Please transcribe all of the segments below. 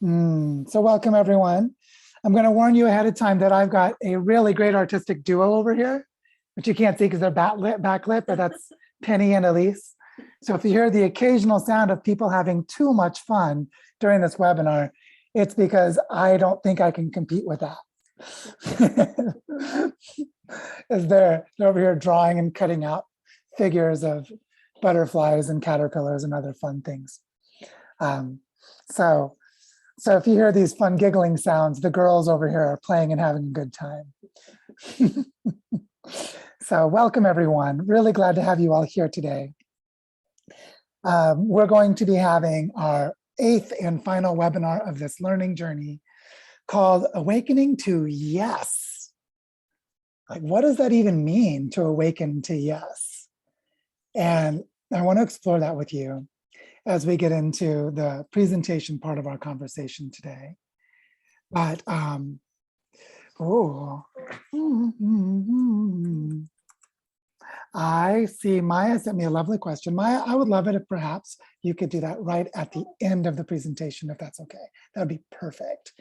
So welcome everyone. I'm going to warn you ahead of time that I've got a really great artistic duo over here, which you can't see because they're backlit, but that's Penny and Elise. So if you hear the occasional sound of people having too much fun during this webinar, it's because I don't think I can compete with that. As they're over here drawing and cutting out figures of butterflies and caterpillars and other fun things. So if you hear these fun giggling sounds, the girls over here are playing and having a good time. So welcome everyone. Really glad to have you all here today. We're going to be having our 8th and final webinar of this learning journey called Awakening to Yes. Like, what does that even mean, to awaken to yes? And I want to explore that with you as we get into the presentation part of our conversation today. But, I see Maya sent me a lovely question. Maya, I would love it if perhaps you could do that right at the end of the presentation, if that's okay. That would be perfect.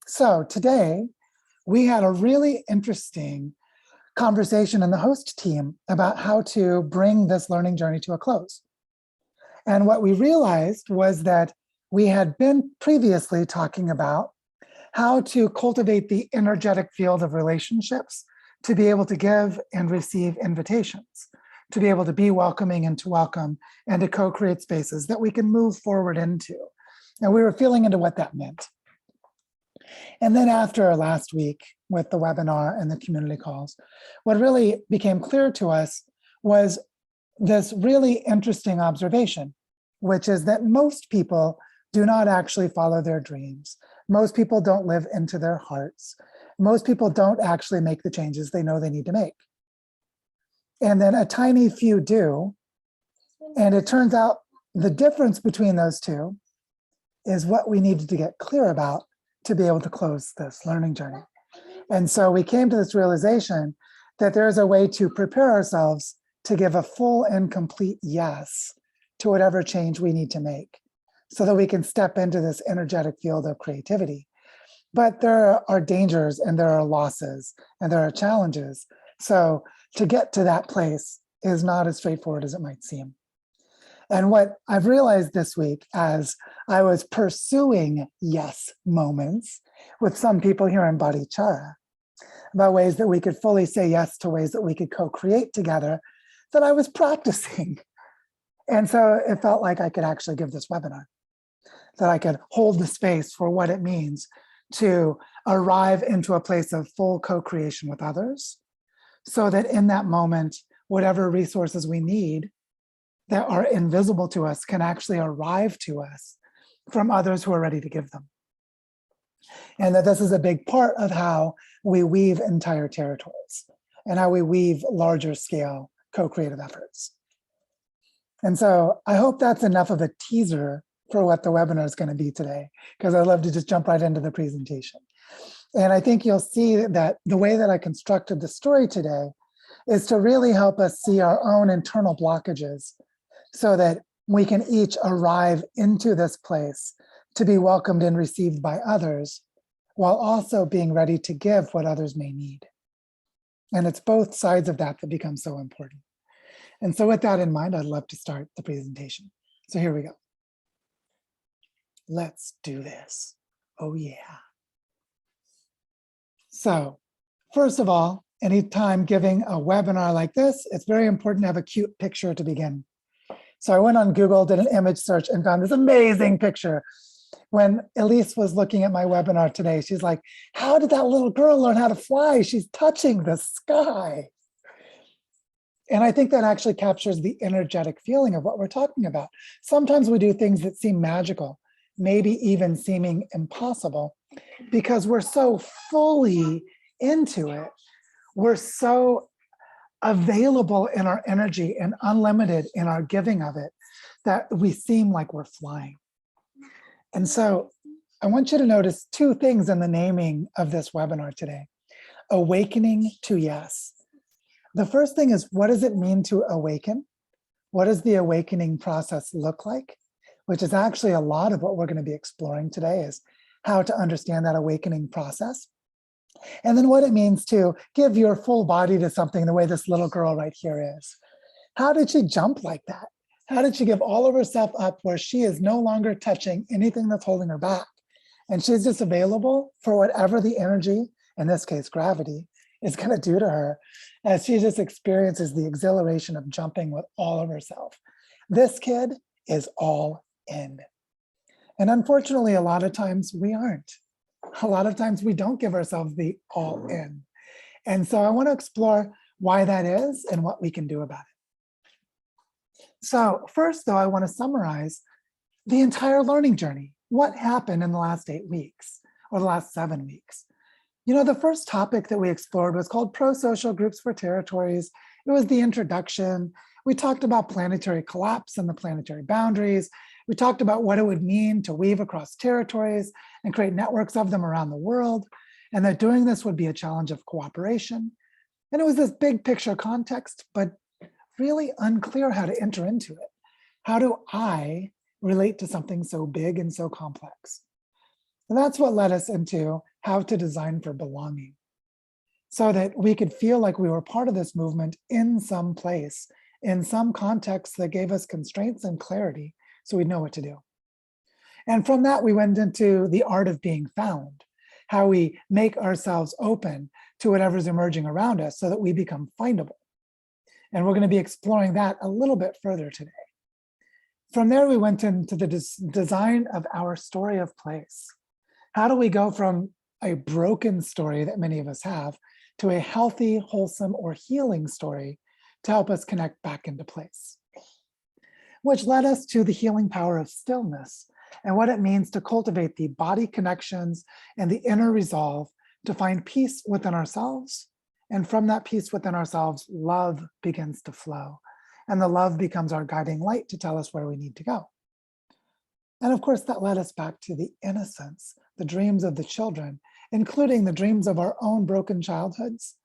So today, we had a really interesting conversation in the host team about how to bring this learning journey to a close. And what we realized was that we had been previously talking about how to cultivate the energetic field of relationships to be able to give and receive invitations, to be able to be welcoming and to welcome, and to co-create spaces that we can move forward into. And we were feeling into what that meant. And then after last week with the webinar and the community calls, what really became clear to us was this really interesting observation, which is that most people do not actually follow their dreams. Most people don't live into their hearts. Most people don't actually make the changes they know they need to make. And then a tiny few do. And it turns out the difference between those two is what we needed to get clear about to be able to close this learning journey. And so we came to this realization that there's a way to prepare ourselves to give a full and complete yes to whatever change we need to make, so that we can step into this energetic field of creativity. But there are dangers and there are losses and there are challenges. So to get to that place is not as straightforward as it might seem. And what I've realized this week, as I was pursuing yes moments with some people here in Bodhicitta, about ways that we could fully say yes to ways that we could co-create together, that I was practicing. And so it felt like I could actually give this webinar, that I could hold the space for what it means to arrive into a place of full co-creation with others, so that in that moment, whatever resources we need that are invisible to us can actually arrive to us from others who are ready to give them. And that this is a big part of how we weave entire territories and how we weave larger scale co-creative efforts. And so I hope that's enough of a teaser for what the webinar is going to be today, because I'd love to just jump right into the presentation. And I think you'll see that the way that I constructed the story today is to really help us see our own internal blockages, so that we can each arrive into this place to be welcomed and received by others, while also being ready to give what others may need. And it's both sides of that that become so important. And so with that in mind, I'd love to start the presentation. So here we go. Let's do this. Oh yeah. So first of all, anytime giving a webinar like this, it's very important to have a cute picture to begin. So I went on Google, did an image search, and found this amazing picture. When Elise was looking at my webinar today, she's like, how did that little girl learn how to fly? She's touching the sky. And I think that actually captures the energetic feeling of what we're talking about. Sometimes we do things that seem magical, maybe even seeming impossible, because we're so fully into it. We're so available in our energy and unlimited in our giving of it that we seem like we're flying. And so I want you to notice two things in the naming of this webinar today. Awakening to yes. The first thing is, what does it mean to awaken? What does the awakening process look like? which is actually a lot of what we're going to be exploring today, is how to understand that awakening process. And then what it means to give your full body to something the way this little girl right here is. How did she jump like that? How did she give all of herself up where she is no longer touching anything that's holding her back? And she's just available for whatever the energy, in this case, gravity, is going to do to her as she just experiences the exhilaration of jumping with all of herself. This kid is all in. And unfortunately, a lot of times we aren't. A lot of times we don't give ourselves the all in. And so I want to explore why that is and what we can do about it. So first, though, I want to summarize the entire learning journey. What happened in the last 8 weeks or the last 7 weeks? You know, the first topic that we explored was called Pro-Social Groups for Territories. It was the introduction. We talked about planetary collapse and the planetary boundaries. We talked about what it would mean to weave across territories and create networks of them around the world, and that doing this would be a challenge of cooperation. And it was this big picture context, but really unclear how to enter into it. How do I relate to something so big and so complex? And that's what led us into how to design for belonging, so that we could feel like we were part of this movement in some place, in some context that gave us constraints and clarity so we'd know what to do. And from that, we went into the art of being found, how we make ourselves open to whatever's emerging around us so that we become findable. And we're going to be exploring that a little bit further today. From there, we went into the design of our story of place. How do we go from a broken story that many of us have to a healthy, wholesome, or healing story to help us connect back into place? Which led us to the healing power of stillness and what it means to cultivate the body connections and the inner resolve to find peace within ourselves. And from that peace within ourselves, love begins to flow. And the love becomes our guiding light to tell us where we need to go. And of course, that led us back to the innocence, the dreams of the children, including the dreams of our own broken childhoods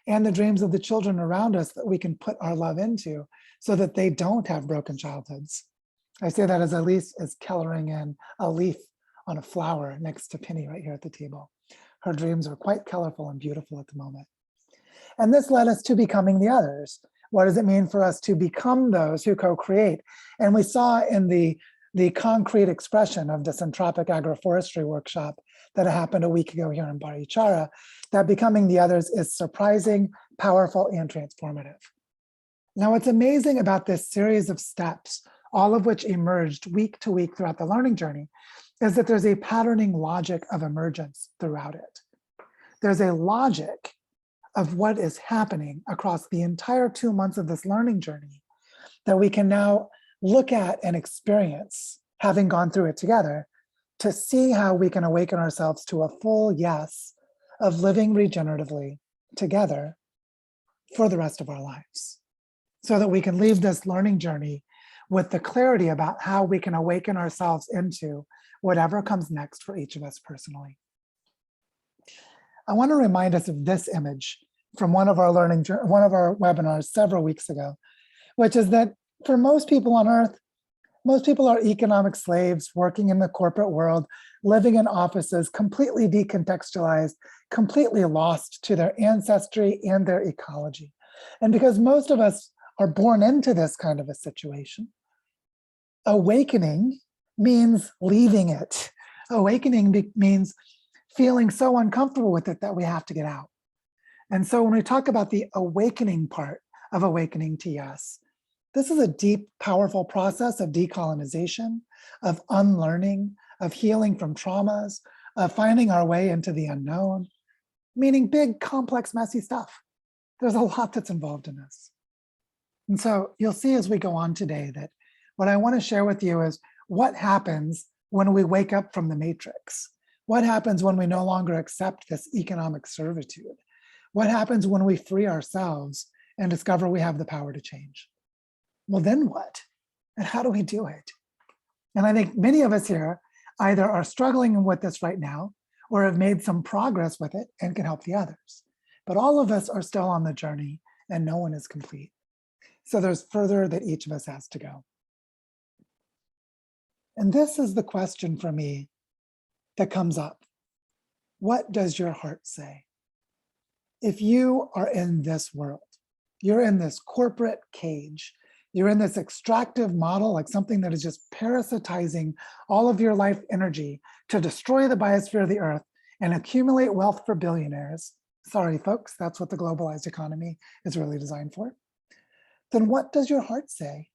and the dreams of the children around us that we can put our love into so that they don't have broken childhoods. I say that as Elise is coloring in a leaf on a flower next to Penny right here at the table. Her dreams are quite colorful and beautiful at the moment. And this led us to becoming the others. What does it mean for us to become those who co-create? And we saw in the concrete expression of the Centropic Agroforestry workshop that happened a week ago here in Barichara, that becoming the others is surprising, powerful, and transformative. Now, what's amazing about this series of steps, all of which emerged week to week throughout the learning journey, is that there's a patterning logic of emergence throughout it. There's a logic of what is happening across the entire 2 months of this learning journey that we can now look at and experience, having gone through it together, to see how we can awaken ourselves to a full yes of living regeneratively together for the rest of our lives, so that we can leave this learning journey with the clarity about how we can awaken ourselves into whatever comes next for each of us personally. I want to remind us of this image from one of our webinars several weeks ago, which is that for most people on Earth, most people are economic slaves working in the corporate world, living in offices, completely decontextualized, completely lost to their ancestry and their ecology. And because most of us are born into this kind of a situation, awakening means leaving it. Awakening means feeling so uncomfortable with it that we have to get out. And so when we talk about the awakening part of awakening to yes, this is a deep, powerful process of decolonization, of unlearning, of healing from traumas, of finding our way into the unknown, meaning big, complex, messy stuff. There's a lot that's involved in this. And so you'll see as we go on today that what I want to share with you is what happens when we wake up from the matrix. What happens when we no longer accept this economic servitude? What happens when we free ourselves and discover we have the power to change? Well, then what? And how do we do it? And I think many of us here either are struggling with this right now or have made some progress with it and can help the others. But all of us are still on the journey and no one is complete. So there's further that each of us has to go. And this is the question for me that comes up. What does your heart say? If you are in this world, you're in this corporate cage, you're in this extractive model, like something that is just parasitizing all of your life energy to destroy the biosphere of the earth and accumulate wealth for billionaires. Sorry, folks, that's what the globalized economy is really designed for. Then what does your heart say?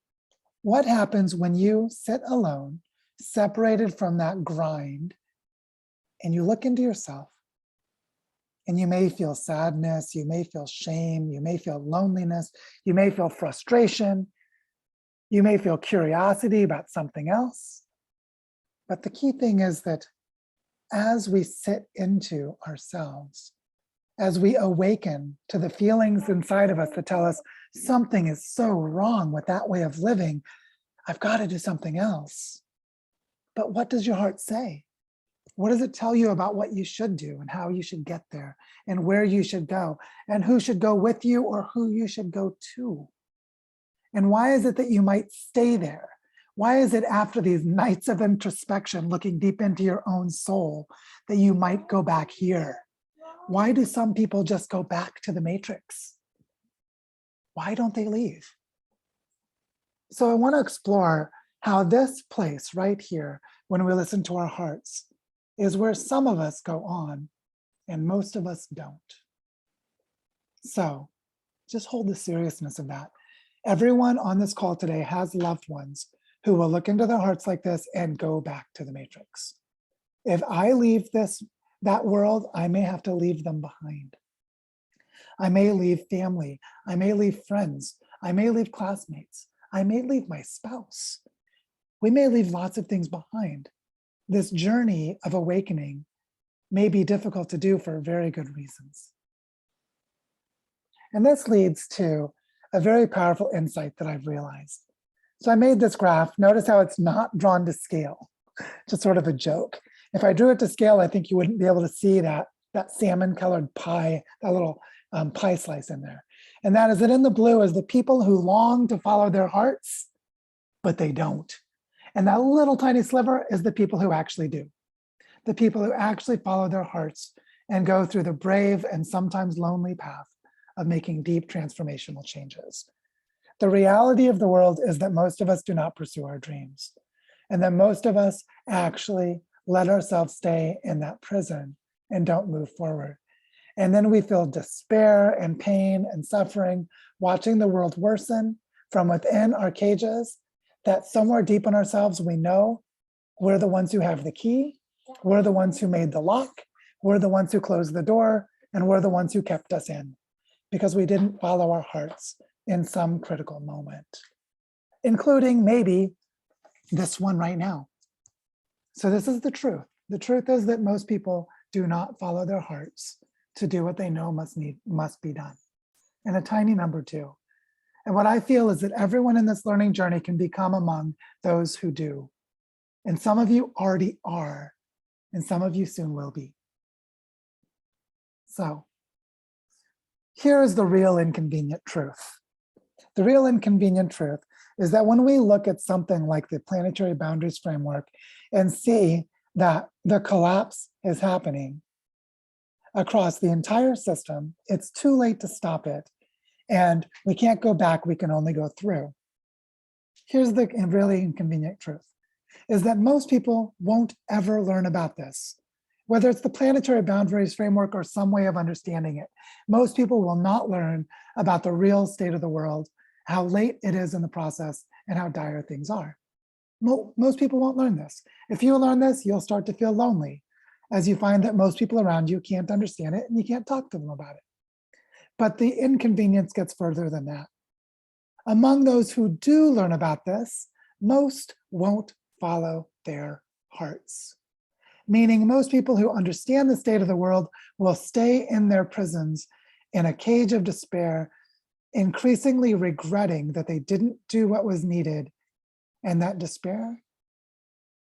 What happens when you sit alone, separated from that grind, and you look into yourself? And you may feel sadness, you may feel shame, you may feel loneliness, you may feel frustration, you may feel curiosity about something else. But the key thing is that as we sit into ourselves, as we awaken to the feelings inside of us that tell us something is so wrong with that way of living, I've got to do something else. But what does your heart say? What does it tell you about what you should do and how you should get there and where you should go and who should go with you or who you should go to? And why is it that you might stay there? Why is it after these nights of introspection, looking deep into your own soul, that you might go back here? Why do some people just go back to the matrix? Why don't they leave? So I want to explore how this place right here, when we listen to our hearts, is where some of us go on and most of us don't. So just hold the seriousness of that. Everyone on this call today has loved ones who will look into their hearts like this and go back to the matrix. If I leave that world, I may have to leave them behind. I may leave family. I may leave friends. I may leave classmates. I may leave my spouse. We may leave lots of things behind. This journey of awakening may be difficult to do for very good reasons. And this leads to a very powerful insight that I've realized. So I made this graph. Notice how it's not drawn to scale, just sort of a joke. If I drew it to scale, I think you wouldn't be able to see that salmon colored pie, that little pie slice in there. And that is that in the blue is the people who long to follow their hearts, but they don't. And that little tiny sliver is the people who actually do. The people who actually follow their hearts and go through the brave and sometimes lonely path of making deep transformational changes. The reality of the world is that most of us do not pursue our dreams, and that most of us actually let ourselves stay in that prison and don't move forward. And then we feel despair and pain and suffering, watching the world worsen from within our cages, that somewhere deep in ourselves, we know we're the ones who have the key, we're the ones who made the lock, we're the ones who closed the door, and we're the ones who kept us in, because we didn't follow our hearts in some critical moment, including maybe this one right now. So this is the truth. The truth is that most people do not follow their hearts to do what they know must be done. And a tiny number too. And what I feel is that everyone in this learning journey can become among those who do. And some of you already are, and some of you soon will be. So here is the real inconvenient truth. The real inconvenient truth is that when we look at something like the planetary boundaries framework and see that the collapse is happening across the entire system, it's too late to stop it. And we can't go back, we can only go through. Here's the really inconvenient truth, is that most people won't ever learn about this. Whether it's the planetary boundaries framework or some way of understanding it, most people will not learn about the real state of the world, how late it is in the process, and how dire things are. Most people won't learn this. If you learn this, you'll start to feel lonely, as you find that most people around you can't understand it and you can't talk to them about it. But the inconvenience gets further than that. Among those who do learn about this, most won't follow their hearts. Meaning most people who understand the state of the world will stay in their prisons in a cage of despair, increasingly regretting that they didn't do what was needed, and that despair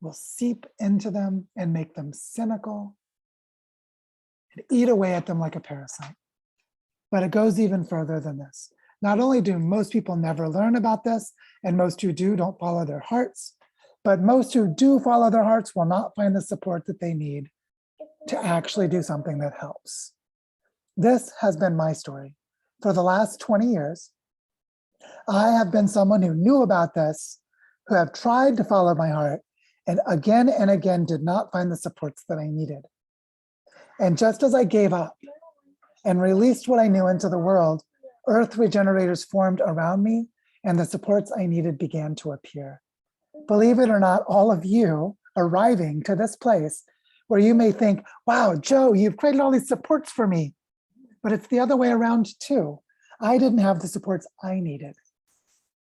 will seep into them and make them cynical and eat away at them like a parasite. But it goes even further than this. Not only do most people never learn about this, and most who do don't follow their hearts, But most who do follow their hearts will not find the support that they need to actually do something that helps. This has been my story. For the last 20 years, I have been someone who knew about this, who have tried to follow my heart, and again did not find the supports that I needed. And just as I gave up and released what I knew into the world, earth regenerators formed around me, and the supports I needed began to appear. Believe it or not, all of you arriving to this place where you may think, wow, Joe, you've created all these supports for me. But it's the other way around too. I didn't have the supports I needed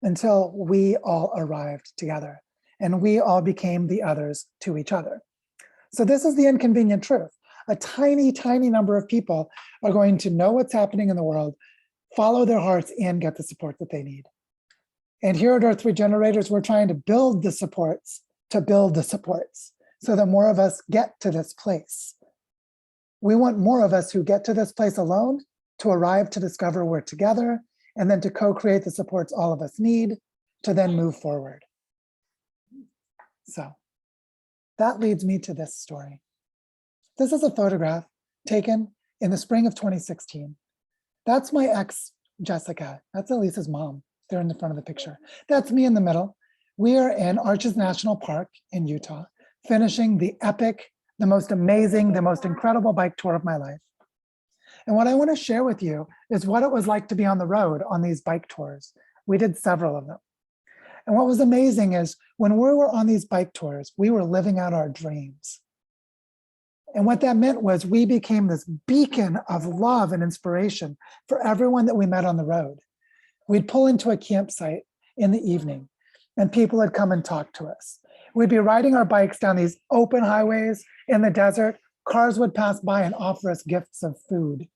until we all arrived together and we all became the others to each other. So this is the inconvenient truth. A tiny, tiny number of people are going to know what's happening in the world, follow their hearts, and get the support that they need. And here at Earth Regenerators, we're trying to build the supports to build the supports so that more of us get to this place. We want more of us who get to this place alone to arrive to discover we're together and then to co-create the supports all of us need to then move forward. So that leads me to this story. This is a photograph taken in the spring of 2016. That's my ex, Jessica. That's Elisa's mom. They're in the front of the picture. That's me in the middle. We are in Arches National Park in Utah, finishing the epic, the most amazing, the most incredible bike tour of my life. And what I want to share with you is what it was like to be on the road on these bike tours. We did several of them. And what was amazing is when we were on these bike tours, we were living out our dreams. And what that meant was we became this beacon of love and inspiration for everyone that we met on the road. We'd pull into a campsite in the evening and people would come and talk to us. We'd be riding our bikes down these open highways in the desert. Cars would pass by and offer us gifts of food.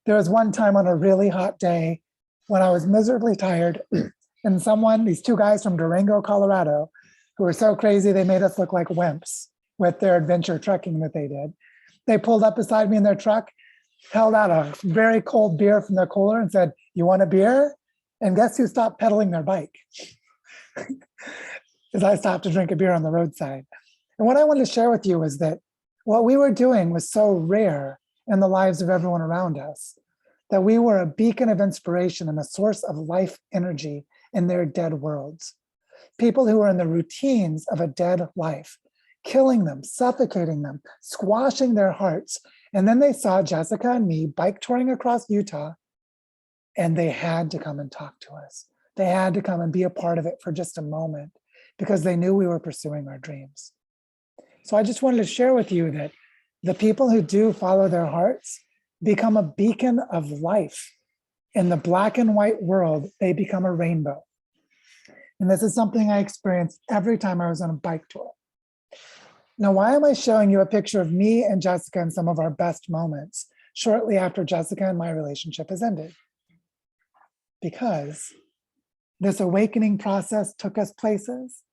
There was one time on a really hot day when I was miserably tired and these two guys from Durango, Colorado, who were so crazy they made us look like wimps with their adventure trekking that they did. They pulled up beside me in their truck, held out a very cold beer from their cooler and said, "You want a beer?" And guess who stopped pedaling their bike? As I stopped to drink a beer on the roadside. And what I wanted to share with you is that what we were doing was so rare in the lives of everyone around us that we were a beacon of inspiration and a source of life energy in their dead worlds. People who were in the routines of a dead life, killing them, suffocating them, squashing their hearts. And then they saw Jessica and me bike touring across Utah, and they had to come and talk to us. They had to come and be a part of it for just a moment because they knew we were pursuing our dreams. So I just wanted to share with you that the people who do follow their hearts become a beacon of life. In the black and white world, they become a rainbow. And this is something I experienced every time I was on a bike tour. Now, why am I showing you a picture of me and Jessica in some of our best moments shortly after Jessica and my relationship has ended? Because this awakening process took us places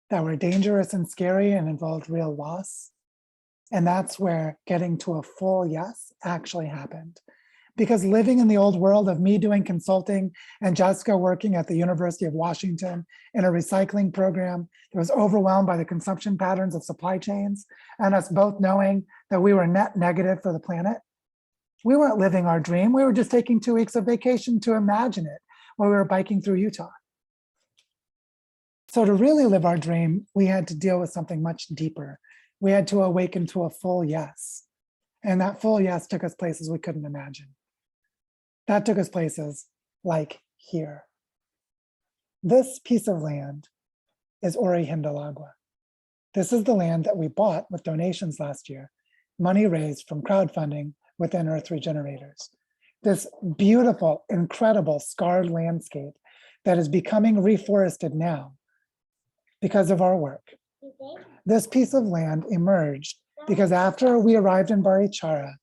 that were dangerous and scary and involved real loss. And that's where getting to a full yes actually happened. Because living in the old world of me doing consulting and Jessica working at the University of Washington in a recycling program that was overwhelmed by the consumption patterns of supply chains, and us both knowing that we were net negative for the planet, we weren't living our dream. We were just taking 2 weeks of vacation to imagine it while we were biking through Utah. So to really live our dream, we had to deal with something much deeper. We had to awaken to a full yes. And that full yes took us places we couldn't imagine. That took us places like here. This piece of land is Ori Hindalagua. This is the land that we bought with donations last year, money raised from crowdfunding within Earth Regenerators. This beautiful, incredible scarred landscape that is becoming reforested now because of our work. This piece of land emerged because after we arrived in Barichara,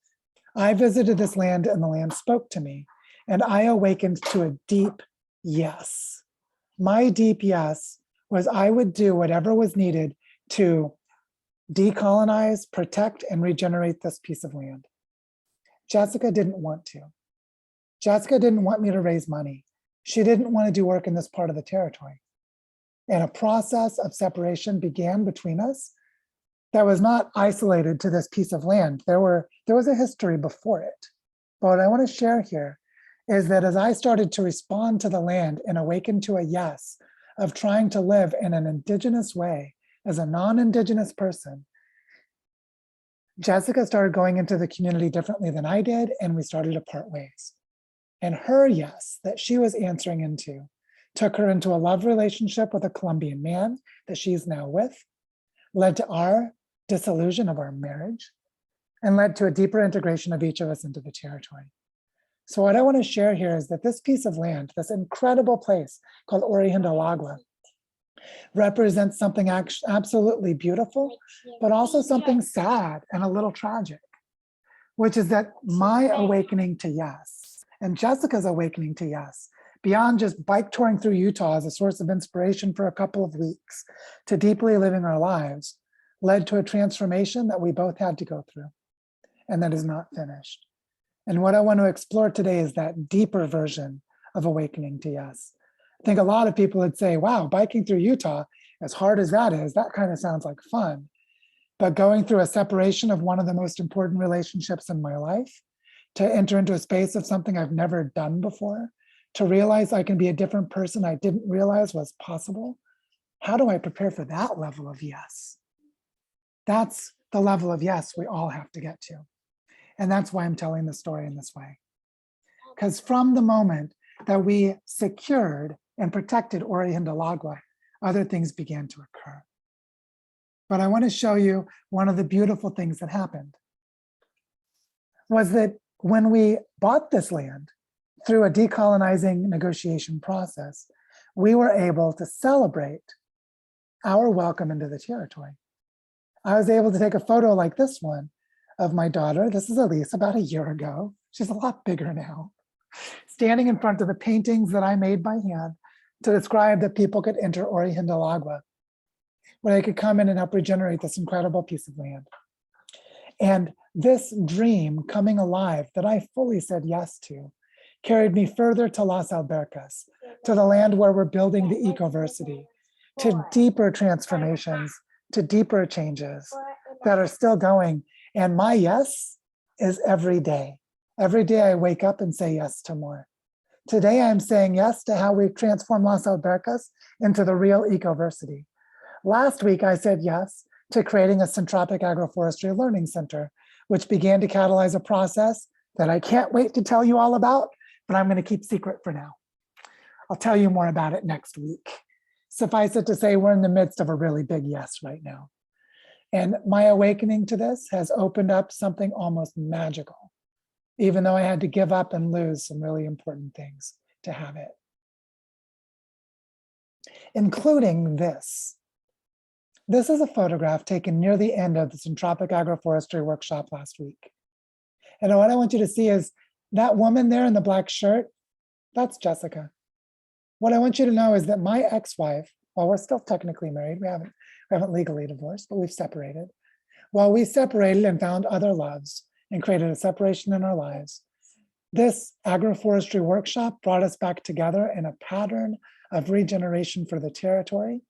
I visited this land and the land spoke to me, and I awakened to a deep yes. My deep yes was I would do whatever was needed to decolonize, protect, and regenerate this piece of land. Jessica didn't want to. Jessica didn't want me to raise money. She didn't want to do work in this part of the territory. And a process of separation began between us that was not isolated to this piece of land. There was a history before it. But what I want to share here is that as I started to respond to the land and awaken to a yes of trying to live in an indigenous way as a non-indigenous person, Jessica started going into the community differently than I did, and we started to part ways. And her yes that she was answering into took her into a love relationship with a Colombian man that she's now with, led to our dissolution of our marriage, and led to a deeper integration of each of us into the territory. So what I want to share here is that this piece of land, this incredible place called Orihindalagua, represents something absolutely beautiful, but also something sad and a little tragic, which is that my awakening to yes, and Jessica's awakening to yes, beyond just bike touring through Utah as a source of inspiration for a couple of weeks, to deeply living our lives, led to a transformation that we both had to go through, and that is not finished. And what I want to explore today is that deeper version of awakening to yes. I think a lot of people would say, wow, biking through Utah, as hard as that is, that kind of sounds like fun. But going through a separation of one of the most important relationships in my life, to enter into a space of something I've never done before, to realize I can be a different person I didn't realize was possible. How do I prepare for that level of yes? That's the level of yes we all have to get to. And that's why I'm telling the story in this way. Because from the moment that we secured and protected Orihindalagua, other things began to occur. But I want to show you one of the beautiful things that happened was that when we bought this land through a decolonizing negotiation process, we were able to celebrate our welcome into the territory. I was able to take a photo like this one of my daughter. This is Elise, about a year ago. She's a lot bigger now, standing in front of the paintings that I made by hand to describe that people could enter Orihindalagua, where they could come in and help regenerate this incredible piece of land. And this dream coming alive that I fully said yes to carried me further to Las Albercas, to the land where we're building the ecoversity, to deeper transformations, to deeper changes that are still going. And my yes is every day. Every day I wake up and say yes to more. Today I'm saying yes to how we've transformed Las Albercas into the real ecoversity. Last week I said yes to creating a syntropic agroforestry learning center, which began to catalyze a process that I can't wait to tell you all about, but I'm going to keep secret for now. I'll tell you more about it next week. Suffice it to say, we're in the midst of a really big yes right now. And my awakening to this has opened up something almost magical, even though I had to give up and lose some really important things to have it. Including this. This is a photograph taken near the end of the Syntropic Agroforestry workshop last week. And what I want you to see is that woman there in the black shirt, that's Jessica. What I want you to know is that my ex-wife, while we're still technically married, we haven't legally divorced, but we've separated. While we separated and found other loves and created a separation in our lives, this agroforestry workshop brought us back together in a pattern of regeneration for the territory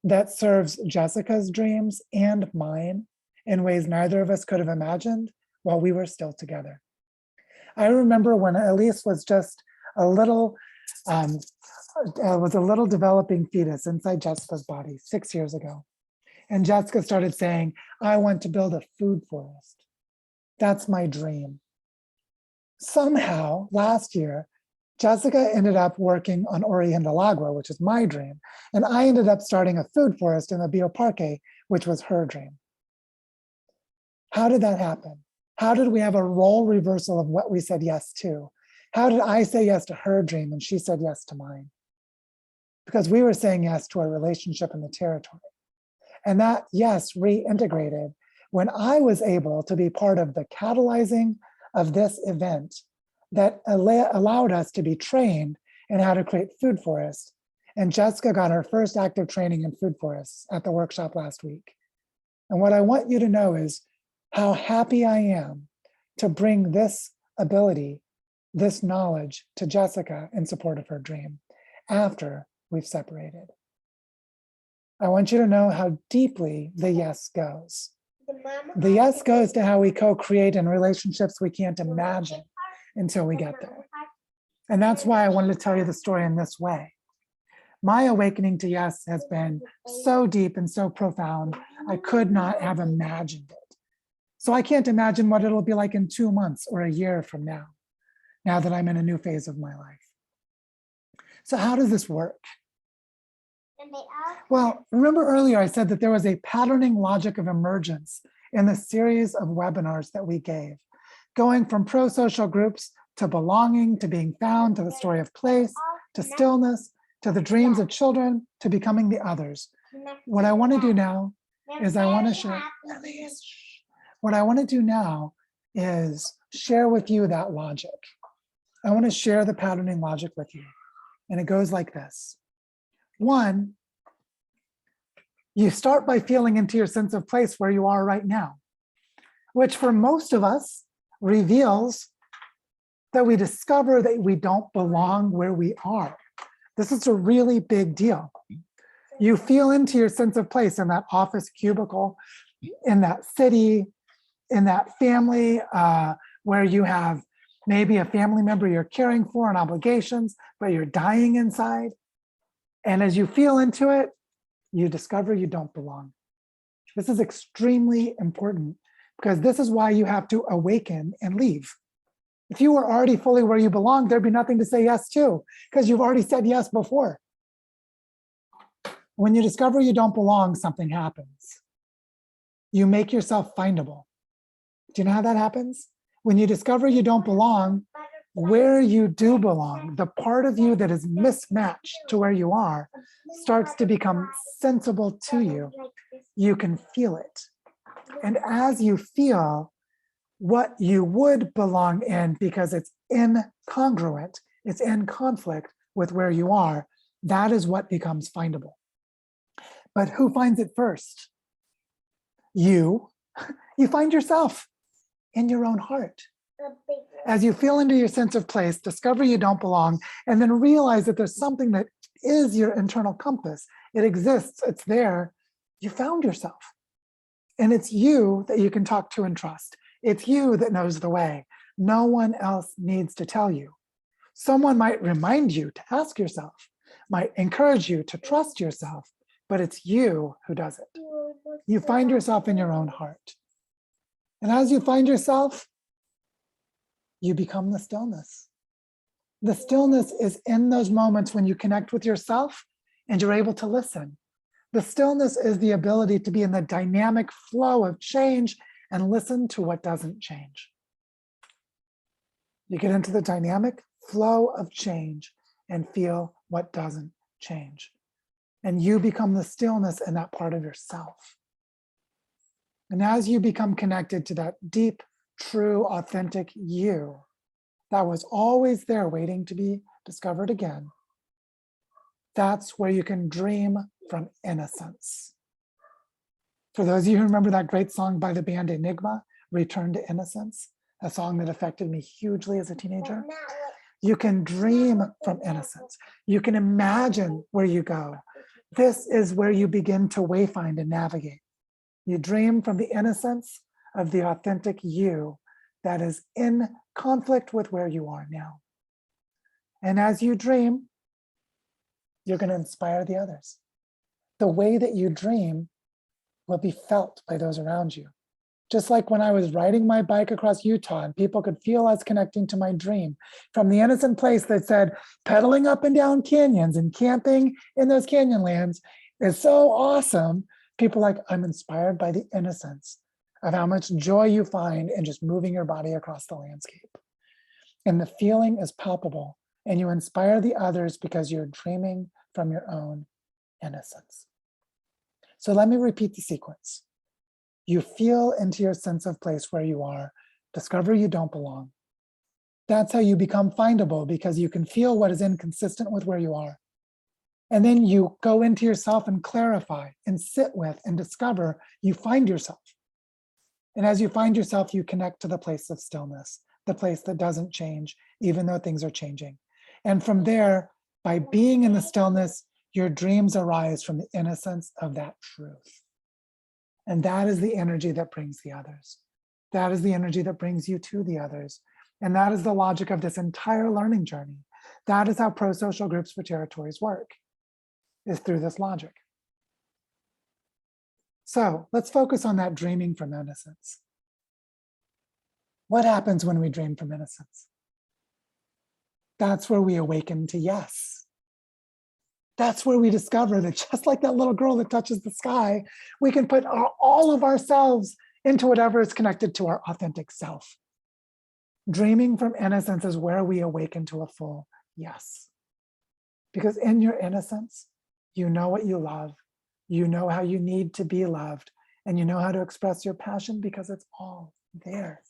that serves Jessica's dreams and mine in ways neither of us could have imagined while we were still together. I remember when Elise was just a little developing fetus inside Jessica's body 6 years ago. And Jessica started saying, I want to build a food forest. That's my dream. Somehow last year, Jessica ended up working on Orihindalagua, which is my dream. And I ended up starting a food forest in the Bioparque, which was her dream. How did that happen? How did we have a role reversal of what we said yes to? How did I say yes to her dream and she said yes to mine? Because we were saying yes to our relationship in the territory. And that yes reintegrated when I was able to be part of the catalyzing of this event that allowed us to be trained in how to create food forests. And Jessica got her first active training in food forests at the workshop last week. And what I want you to know is how happy I am to bring this ability, this knowledge to Jessica in support of her dream after we've separated. I want you to know how deeply the yes goes. The yes goes to how we co-create in relationships we can't imagine until we get there. And that's why I wanted to tell you the story in this way. My awakening to yes has been so deep and so profound, I could not have imagined it. So I can't imagine what it'll be like in 2 months or a year from now that I'm in a new phase of my life. So how does this work? Well, remember earlier I said that there was a patterning logic of emergence in the series of webinars that we gave, going from pro-social groups to belonging, to being found, to the story of place, to stillness, to the dreams of children, to becoming the others. What I want to do now is I want to share, what I want to do now is share with you that logic. I want to share the patterning logic with you. And it goes like this. 1, you start by feeling into your sense of place where you are right now, which for most of us reveals that we discover that we don't belong where we are. This is a really big deal. You feel into your sense of place in that office cubicle, in that city, in that family where you have maybe a family member you're caring for and obligations, but you're dying inside. And as you feel into it, you discover you don't belong. This is extremely important because this is why you have to awaken and leave. If you were already fully where you belong, there'd be nothing to say yes to because you've already said yes before. When you discover you don't belong, something happens. You make yourself findable. Do you know how that happens? When you discover you don't belong, where you do belong, the part of you that is mismatched to where you are, starts to become sensible to you. You can feel it. And as you feel what you would belong in because it's incongruent, it's in conflict with where you are, that is what becomes findable. But who finds it first? You. You find yourself in your own heart. As you feel into your sense of place, discover you don't belong, and then realize that there's something that is your internal compass. It exists, it's there. You found yourself. And it's you that you can talk to and trust. It's you that knows the way. No one else needs to tell you. Someone might remind you to ask yourself, might encourage you to trust yourself, but it's you who does it. You find yourself in your own heart. And as you find yourself, you become the stillness. The stillness is in those moments when you connect with yourself and you're able to listen. The stillness is the ability to be in the dynamic flow of change and listen to what doesn't change. You get into the dynamic flow of change and feel what doesn't change. And you become the stillness in that part of yourself. And as you become connected to that deep, true, authentic you that was always there waiting to be discovered again, that's where you can dream from innocence. For those of you who remember that great song by the band Enigma, Return to Innocence, a song that affected me hugely as a teenager, you can dream from innocence. You can imagine where you go. This is where you begin to wayfind and navigate. You dream from the innocence of the authentic you that is in conflict with where you are now. And as you dream, you're going to inspire the others. The way that you dream will be felt by those around you. Just like when I was riding my bike across Utah and people could feel us connecting to my dream from the innocent place that said pedaling up and down canyons and camping in those canyon lands is so awesome. People like, I'm inspired by the innocence of how much joy you find in just moving your body across the landscape. And the feeling is palpable and you inspire the others because you're dreaming from your own innocence. So let me repeat the sequence. You feel into your sense of place where you are, discover you don't belong. That's how you become findable because you can feel what is inconsistent with where you are. And then you go into yourself and clarify and sit with and discover you find yourself. And as you find yourself, you connect to the place of stillness, the place that doesn't change, even though things are changing. And from there, by being in the stillness, Your dreams arise from the innocence of that truth. And that is the energy that brings the others. That is the energy that brings you to the others. And that is the logic of this entire learning journey. That is how pro-social groups for territories work, is through this logic. So let's focus on that dreaming from innocence. What happens when we dream from innocence? That's where we awaken to yes. That's where we discover that just like that little girl that touches the sky, we can put all of ourselves into whatever is connected to our authentic self. Dreaming from innocence is where we awaken to a full yes. Because in your innocence, you know what you love, you know how you need to be loved, and you know how to express your passion because it's all there.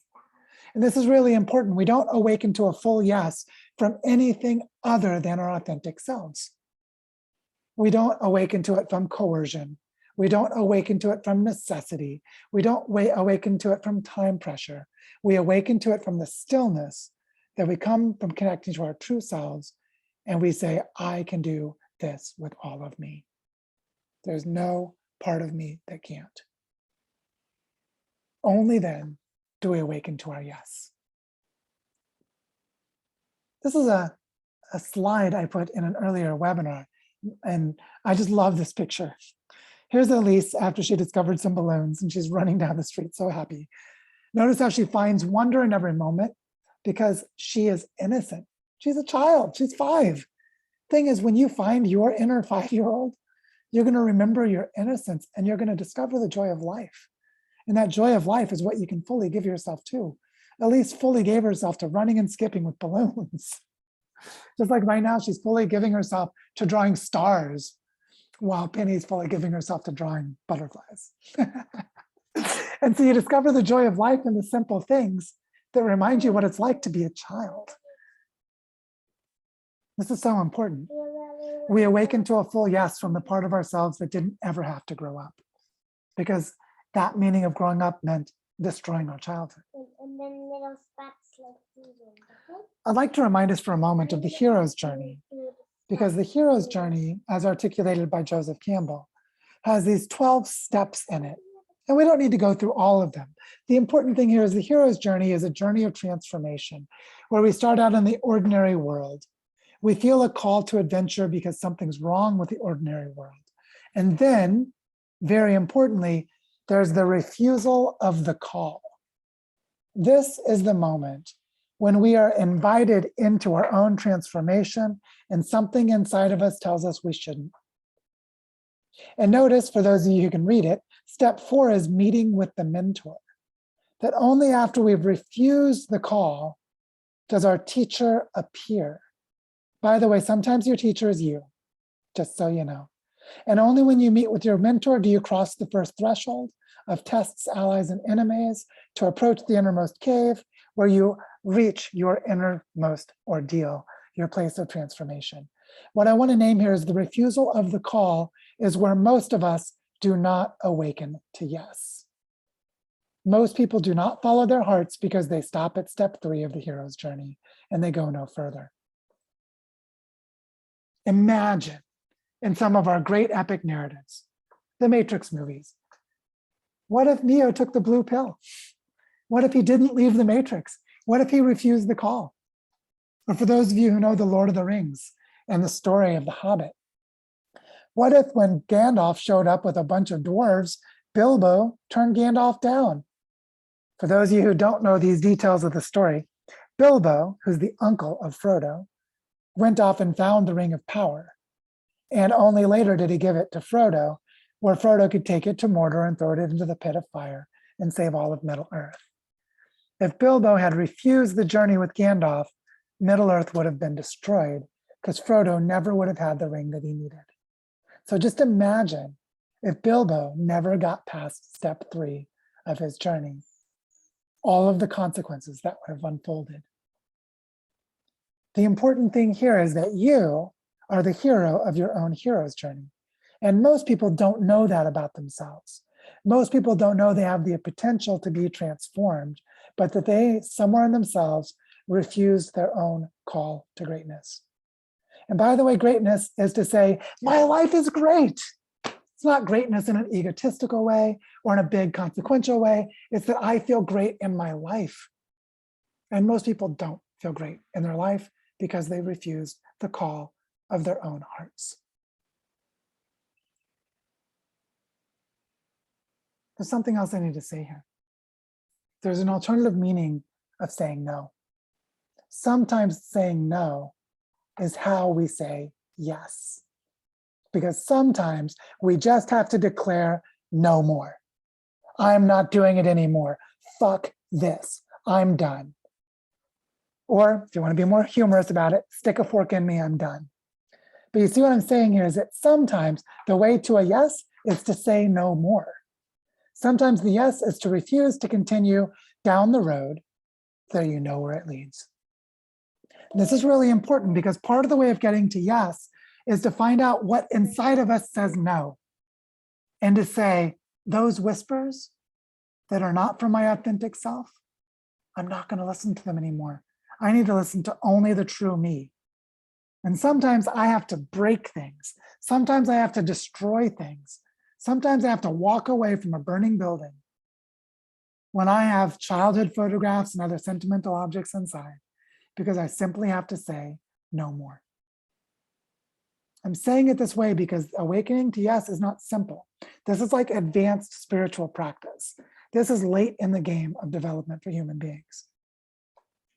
And this is really important. We don't awaken to a full yes from anything other than our authentic selves. We don't awaken to it from coercion. We don't awaken to it from necessity. We don't awaken to it from time pressure. We awaken to it from the stillness that we come from connecting to our true selves, and we say, I can do this with all of me. There's no part of me that can't. Only then do we awaken to our yes. This is a slide I put in an earlier webinar, and I just love this picture. Here's Elise after she discovered some balloons, and she's running down the street so happy. Notice how she finds wonder in every moment because she is innocent. She's a child, she's 5. Thing is, when you find your inner 5-year-old, you're gonna remember your innocence and you're gonna discover the joy of life. And that joy of life is what you can fully give yourself to. Elise fully gave herself to running and skipping with balloons. Just like right now, she's fully giving herself to drawing stars, while Penny's fully giving herself to drawing butterflies. And so you discover the joy of life in the simple things that remind you what it's like to be a child. This is so important. We awaken to a full yes from the part of ourselves that didn't ever have to grow up, because that meaning of growing up meant destroying our childhood. And then little spots like these. I'd like to remind us for a moment of the hero's journey, because the hero's journey, as articulated by Joseph Campbell, has these 12 steps in it. And we don't need to go through all of them. The important thing here is the hero's journey is a journey of transformation, where we start out in the ordinary world. We feel a call to adventure because something's wrong with the ordinary world. And then, very importantly, there's the refusal of the call. This is the moment when we are invited into our own transformation and something inside of us tells us we shouldn't. And notice, for those of you who can read it, step 4 is meeting with the mentor. That only after we've refused the call does our teacher appear. By the way, sometimes your teacher is you, just so you know. And only when you meet with your mentor do you cross the first threshold of tests, allies, and enemies to approach the innermost cave, where you reach your innermost ordeal, your place of transformation. What I want to name here is the refusal of the call is where most of us do not awaken to yes. Most people do not follow their hearts because they stop at step 3 of the hero's journey and they go no further. Imagine in some of our great epic narratives, the Matrix movies, what if Neo took the blue pill? What if he didn't leave the Matrix? What if he refused the call? Or for those of you who know the Lord of the Rings and the story of the Hobbit, what if when Gandalf showed up with a bunch of dwarves, Bilbo turned Gandalf down? For those of you who don't know these details of the story, Bilbo, who's the uncle of Frodo, went off and found the Ring of Power. And only later did he give it to Frodo, where Frodo could take it to Mordor and throw it into the pit of fire and save all of Middle-earth. If Bilbo had refused the journey with Gandalf, Middle-earth would have been destroyed because Frodo never would have had the ring that he needed. So just imagine if Bilbo never got past step 3 of his journey, all of the consequences that would have unfolded. The important thing here is that you are the hero of your own hero's journey. And most people don't know that about themselves. Most people don't know they have the potential to be transformed, but that they, somewhere in themselves, refused their own call to greatness. And by the way, greatness is to say, my life is great. It's not greatness in an egotistical way or in a big consequential way. It's that I feel great in my life. And most people don't feel great in their life because they refused the call of their own hearts. There's something else I need to say here. There's an alternative meaning of saying no. Sometimes saying no is how we say yes. Because sometimes we just have to declare no more. I'm not doing it anymore. Fuck this. I'm done. Or if you want to be more humorous about it, stick a fork in me, I'm done. But you see what I'm saying here is that sometimes the way to a yes is to say no more. Sometimes the yes is to refuse to continue down the road so you know where it leads. And this is really important because part of the way of getting to yes is to find out what inside of us says no. And to say, those whispers that are not from my authentic self, I'm not going to listen to them anymore. I need to listen to only the true me. And sometimes I have to break things. Sometimes I have to destroy things. Sometimes I have to walk away from a burning building when I have childhood photographs and other sentimental objects inside, because I simply have to say no more. I'm saying it this way because awakening to yes is not simple. This is like advanced spiritual practice. This is late in the game of development for human beings.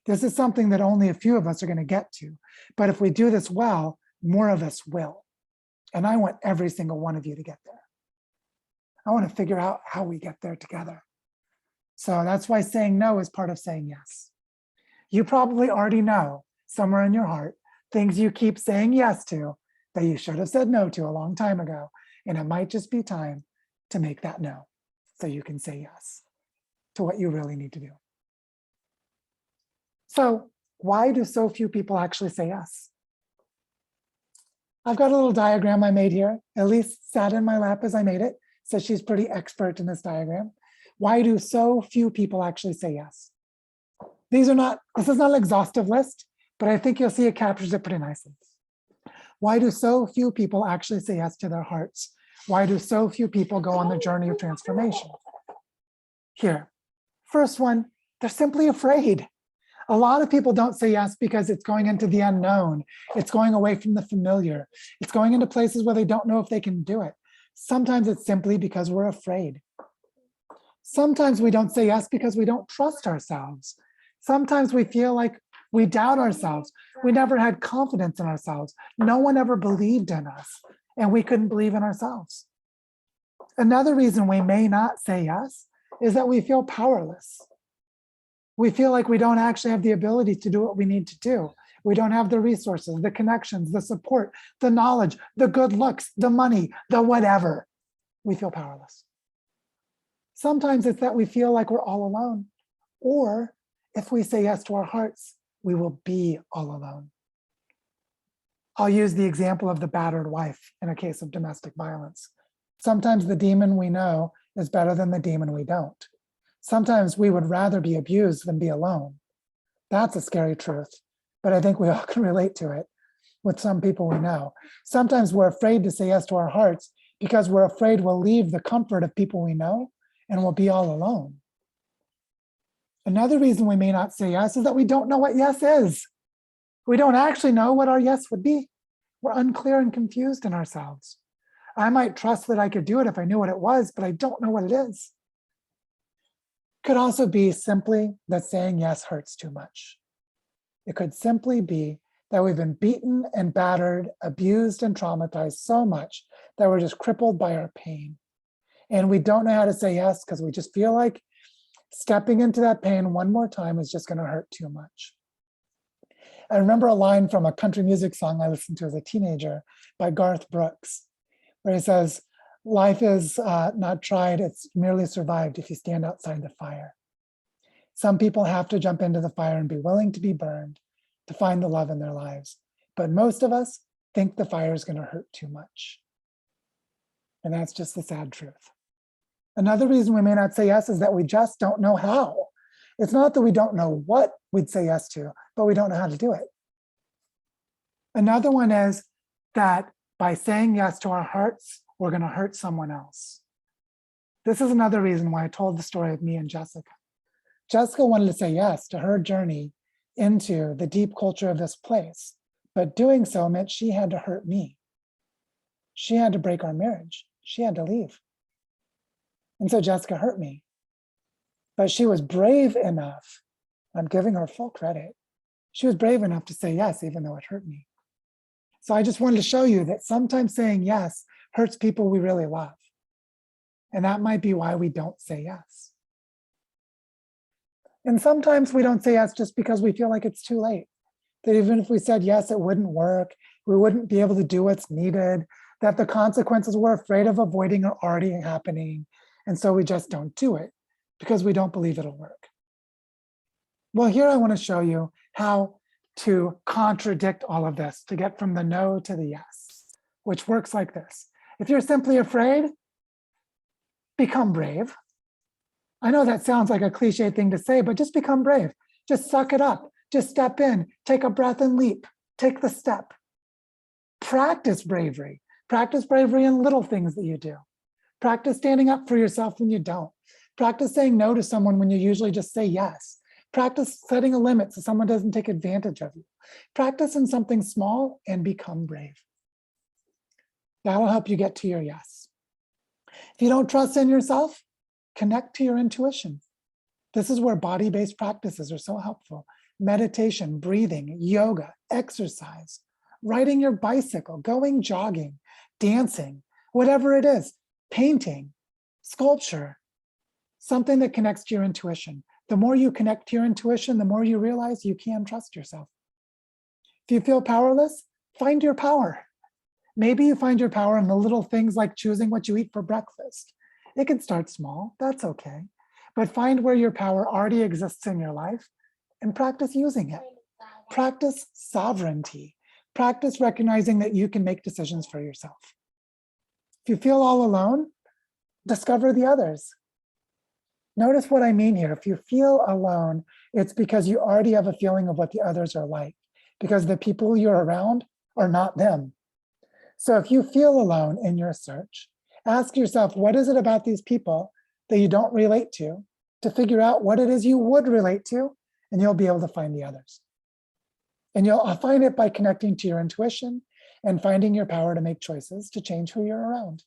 This is something that only a few of us are going to get to. But if we do this well, more of us will. And I want every single one of you to get there. I want to figure out how we get there together. So that's why saying no is part of saying yes. You probably already know somewhere in your heart things you keep saying yes to that you should have said no to a long time ago. And it might just be time to make that no so you can say yes to what you really need to do. So why do so few people actually say yes? I've got a little diagram I made here. Elise sat in my lap as I made it, so she's pretty expert in this diagram. Why do so few people actually say yes? This is not an exhaustive list, but I think you'll see it captures it pretty nicely. Why do so few people actually say yes to their hearts? Why do so few people go on the journey of transformation? Here, first one, they're simply afraid. A lot of people don't say yes because it's going into the unknown. It's going away from the familiar. It's going into places where they don't know if they can do it. Sometimes it's simply because we're afraid. Sometimes we don't say yes because we don't trust ourselves. Sometimes we feel like we doubt ourselves. We never had confidence in ourselves. No one ever believed in us, and we couldn't believe in ourselves. Another reason we may not say yes is that we feel powerless. We feel like we don't actually have the ability to do what we need to do. We don't have the resources, the connections, the support, the knowledge, the good looks, the money, the whatever. We feel powerless. Sometimes it's that we feel like we're all alone. Or if we say yes to our hearts, we will be all alone. I'll use the example of the battered wife in a case of domestic violence. Sometimes the demon we know is better than the demon we don't. Sometimes we would rather be abused than be alone. That's a scary truth, but I think we all can relate to it with some people we know. Sometimes we're afraid to say yes to our hearts because we're afraid we'll leave the comfort of people we know and we'll be all alone. Another reason we may not say yes is that we don't know what yes is. We don't actually know what our yes would be. We're unclear and confused in ourselves. I might trust that I could do it if I knew what it was, but I don't know what it is. Could also be simply that saying yes hurts too much. It could simply be that we've been beaten and battered, abused and traumatized so much that we're just crippled by our pain. And we don't know how to say yes because we just feel like stepping into that pain one more time is just going to hurt too much. I remember a line from a country music song I listened to as a teenager by Garth Brooks, where he says, life is not tried, it's merely survived if you stand outside the fire. Some people have to jump into the fire and be willing to be burned to find the love in their lives. But most of us think the fire is going to hurt too much. And that's just the sad truth. Another reason we may not say yes is that we just don't know how. It's not that we don't know what we'd say yes to, but we don't know how to do it. Another one is that by saying yes to our hearts, we're going to hurt someone else. This is another reason why I told the story of me and Jessica. Jessica wanted to say yes to her journey into the deep culture of this place, but doing so meant she had to hurt me. She had to break our marriage. She had to leave. And so Jessica hurt me. But she was brave enough, I'm giving her full credit. She was brave enough to say yes, even though it hurt me. So I just wanted to show you that sometimes saying yes hurts people we really love. And that might be why we don't say yes. And sometimes we don't say yes just because we feel like it's too late. That even if we said yes, it wouldn't work. We wouldn't be able to do what's needed. That the consequences we're afraid of avoiding are already happening. And so we just don't do it because we don't believe it'll work. Well, here I want to show you how to contradict all of this to get from the no to the yes, which works like this. If you're simply afraid, become brave. I know that sounds like a cliche thing to say, but just become brave. Just suck it up. Just step in, take a breath and leap. Take the step. Practice bravery. Practice bravery in little things that you do. Practice standing up for yourself when you don't. Practice saying no to someone when you usually just say yes. Practice setting a limit so someone doesn't take advantage of you. Practice in something small and become brave. That'll help you get to your yes. If you don't trust in yourself, connect to your intuition. This is where body-based practices are so helpful. Meditation, breathing, yoga, exercise, riding your bicycle, going jogging, dancing, whatever it is, painting, sculpture, something that connects to your intuition. The more you connect to your intuition, the more you realize you can trust yourself. If you feel powerless, find your power. Maybe you find your power in the little things like choosing what you eat for breakfast. It can start small, that's okay. But find where your power already exists in your life and practice using it. Practice sovereignty. Practice recognizing that you can make decisions for yourself. If you feel all alone, discover the others. Notice what I mean here. If you feel alone, it's because you already have a feeling of what the others are like, because the people you're around are not them. So if you feel alone in your search, ask yourself, what is it about these people that you don't relate to figure out what it is you would relate to, and you'll be able to find the others. And you'll find it by connecting to your intuition and finding your power to make choices to change who you're around.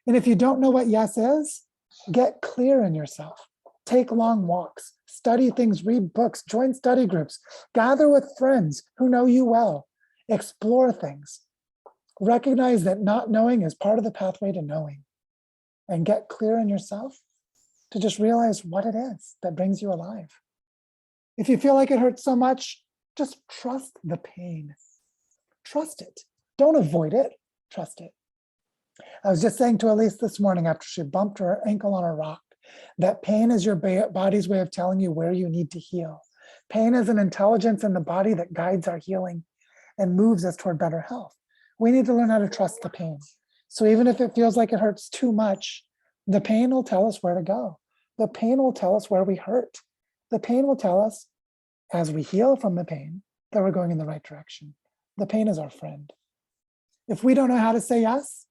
And if you don't know what yes is, get clear in yourself. Take long walks, study things, read books, join study groups, gather with friends who know you well, explore things. Recognize that not knowing is part of the pathway to knowing, and get clear in yourself to just realize what it is that brings you alive. If you feel like it hurts so much, just trust the pain. Trust it. Don't avoid it. Trust it. I was just saying to Elise this morning after she bumped her ankle on a rock, that pain is your body's way of telling you where you need to heal. Pain is an intelligence in the body that guides our healing and moves us toward better health. We need to learn how to trust the pain. So even if it feels like it hurts too much, the pain will tell us where to go. The pain will tell us where we hurt. The pain will tell us, as we heal from the pain, that we're going in the right direction. The pain is our friend. If we don't know how to say yes,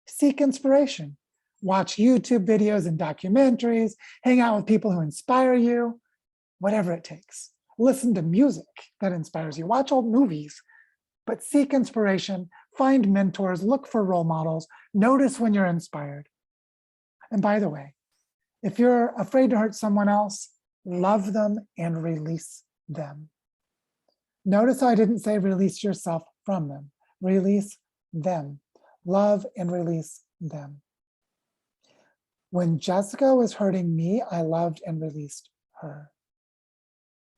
seek inspiration. Watch YouTube videos and documentaries, hang out with people who inspire you, whatever it takes. Listen to music that inspires you. Watch old movies, but seek inspiration, find mentors, look for role models, notice when you're inspired. And by the way, if you're afraid to hurt someone else, love them and release them. Notice how I didn't say release yourself from them. Release them. Love and release them. When Jessica was hurting me, I loved and released her.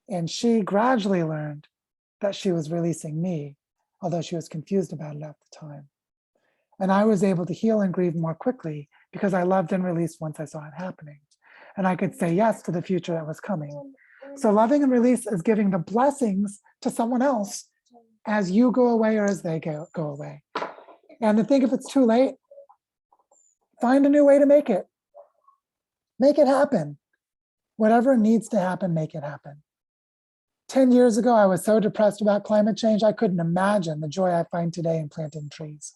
And she gradually learned that she was releasing me, although she was confused about it at the time. And I was able to heal and grieve more quickly because I loved and released once I saw it happening. And I could say yes to the future that was coming. So loving and release is giving the blessings to someone else as you go away or as they go away. And to think if it's too late, find a new way to make it. Make it happen. Whatever needs to happen, make it happen. 10 years ago, I was so depressed about climate change, I couldn't imagine the joy I find today in planting trees.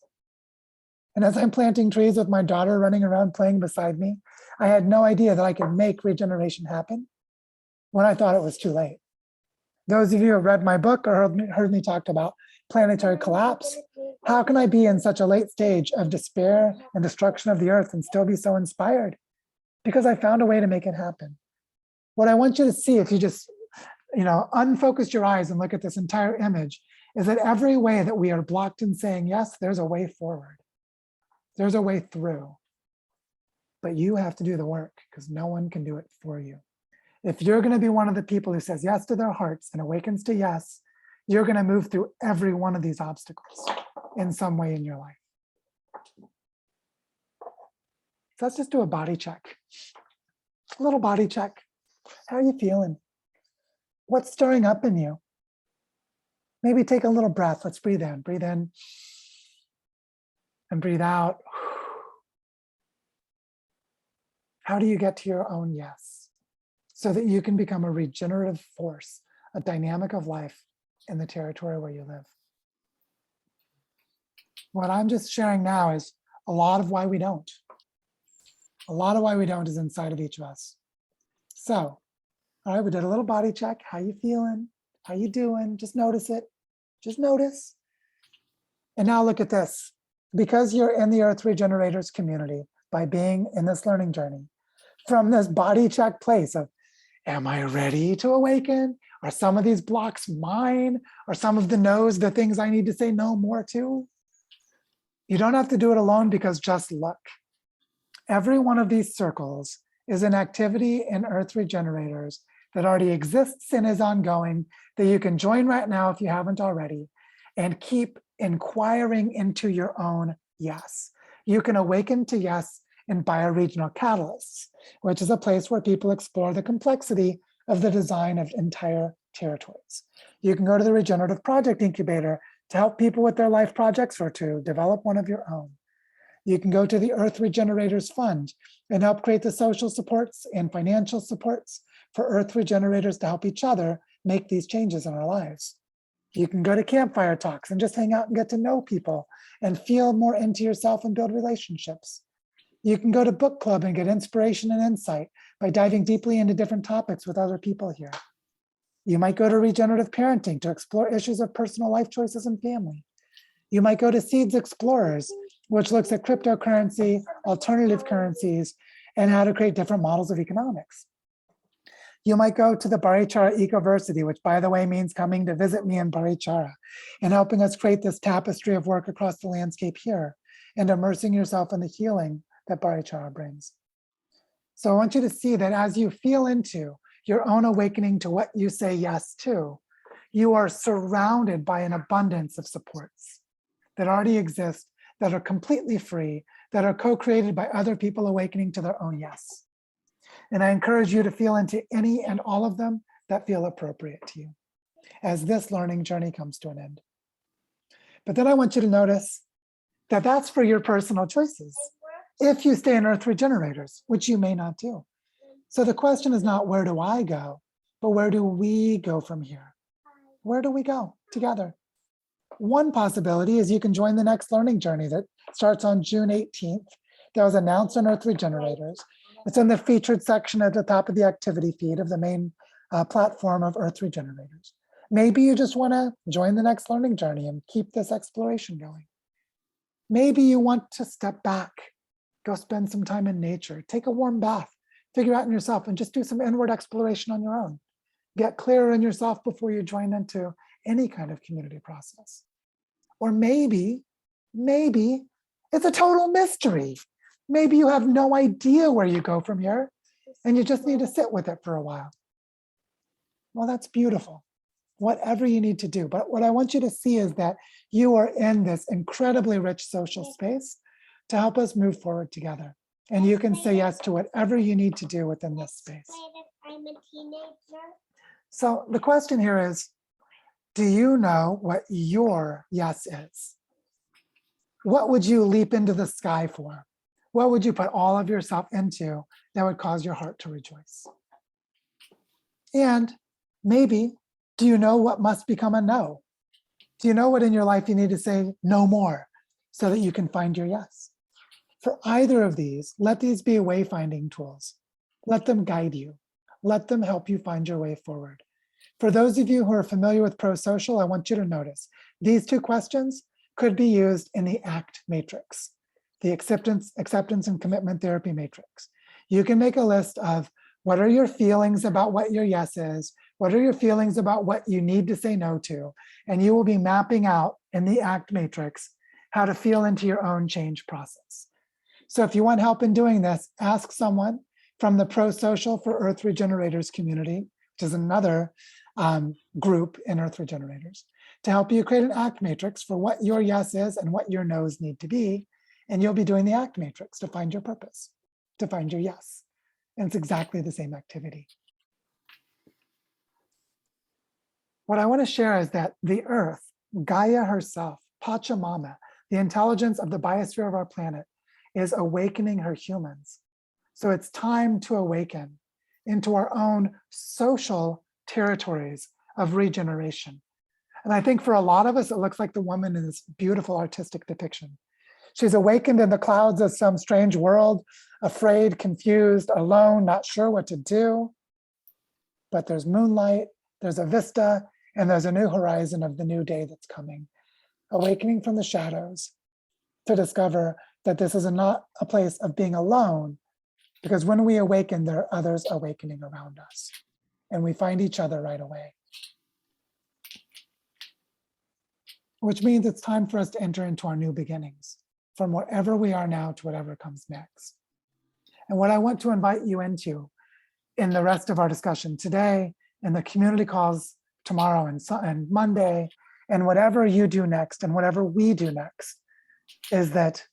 And as I'm planting trees with my daughter running around playing beside me, I had no idea that I could make regeneration happen when I thought it was too late. Those of you who have read my book or heard me talk about planetary collapse, how can I be in such a late stage of despair and destruction of the earth and still be so inspired? Because I found a way to make it happen. What I want you to see, if you just unfocus your eyes and look at this entire image, is that every way that we are blocked in saying yes, there's a way forward. There's a way through. But you have to do the work because no one can do it for you. If you're going to be one of the people who says yes to their hearts and awakens to yes, you're going to move through every one of these obstacles in some way in your life. So let's just do a body check. A little body check. How are you feeling? What's stirring up in you? Maybe take a little breath. Let's breathe in and breathe out. How do you get to your own yes? So that you can become a regenerative force, a dynamic of life in the territory where you live. What I'm just sharing now is a lot of why we don't. A lot of why we don't is inside of each of us. So, all right, we did a little body check. How you feeling? How you doing? Just notice it. Just notice. And now look at this. Because you're in the Earth Regenerators community, by being in this learning journey, from this body check place of, am I ready to awaken? Are some of these blocks mine? Are some of the no's the things I need to say no more to? You don't have to do it alone, because just look. Every one of these circles is an activity in Earth Regenerators that already exists and is ongoing, that you can join right now if you haven't already, and keep inquiring into your own yes. You can awaken to yes in bioregional catalysts, which is a place where people explore the complexity of the design of entire territories. You can go to the Regenerative Project Incubator to help people with their life projects or to develop one of your own. You can go to the Earth Regenerators Fund and help create the social supports and financial supports for Earth Regenerators to help each other make these changes in our lives. You can go to campfire talks and just hang out and get to know people and feel more into yourself and build relationships. You can go to book club and get inspiration and insight by diving deeply into different topics with other people here. You might go to regenerative parenting to explore issues of personal life choices and family. You might go to Seeds Explorers, which looks at cryptocurrency, alternative currencies, and how to create different models of economics. You might go to the Barichara Ecoversity, which, by the way, means coming to visit me in Barichara and helping us create this tapestry of work across the landscape here and immersing yourself in the healing that Barichara brings. So I want you to see that as you feel into your own awakening to what you say yes to, you are surrounded by an abundance of supports that already exist, that are completely free, that are co-created by other people awakening to their own yes. And I encourage you to feel into any and all of them that feel appropriate to you as this learning journey comes to an end. But then I want you to notice that that's for your personal choices. If you stay in Earth Regenerators, which you may not do. So the question is not where do I go, but where do we go from here? Where do we go together? One possibility is you can join the next learning journey that starts on June 18th. That was announced on Earth Regenerators. It's in the featured section at the top of the activity feed of the main platform of Earth Regenerators. Maybe you just want to join the next learning journey and keep this exploration going. Maybe you want to step back, go spend some time in nature, take a warm bath, figure out in yourself, and just do some inward exploration on your own. Get clearer in yourself before you join into any kind of community process. Or maybe it's a total mystery. Maybe you have no idea where you go from here and you just need to sit with it for a while. Well, that's beautiful. Whatever you need to do. But what I want you to see is that you are in this incredibly rich social space to help us move forward together. And you can say yes to whatever you need to do within this space. I'm a teenager. So the question here is, do you know what your yes is? What would you leap into the sky for? What would you put all of yourself into that would cause your heart to rejoice? And maybe Do you know what must become a no? Do you know what in your life you need to say no more so that you can find your yes? For either of these, let these be wayfinding tools. Let them guide you. Let them help you find your way forward. For those of you who are familiar with pro-social, I want you to notice these two questions could be used in the ACT matrix, the acceptance and commitment therapy matrix. You can make a list of what are your feelings about what your yes is, what are your feelings about what you need to say no to, and you will be mapping out in the ACT matrix how to feel into your own change process. So if you want help in doing this, ask someone from the Pro-Social for Earth Regenerators community, which is another group in Earth Regenerators, to help you create an ACT matrix for what your yes is and what your no's need to be. And you'll be doing the ACT matrix to find your purpose, to find your yes. And it's exactly the same activity. What I want to share is that the Earth, Gaia herself, Pachamama, the intelligence of the biosphere of our planet, is awakening her humans. So it's time to awaken into our own social territories of regeneration. And I think for a lot of us, it looks like the woman in this beautiful artistic depiction. She's awakened in the clouds of some strange world, afraid, confused, alone, not sure what to do. But there's moonlight, there's a vista, and there's a new horizon of the new day that's coming. Awakening from the shadows to discover that this is not a place of being alone, because when we awaken, there are others awakening around us, and we find each other right away. Which means it's time for us to enter into our new beginnings, from wherever we are now to whatever comes next. And what I want to invite you into in the rest of our discussion today, in the community calls tomorrow and Monday, and whatever you do next and whatever we do next, is that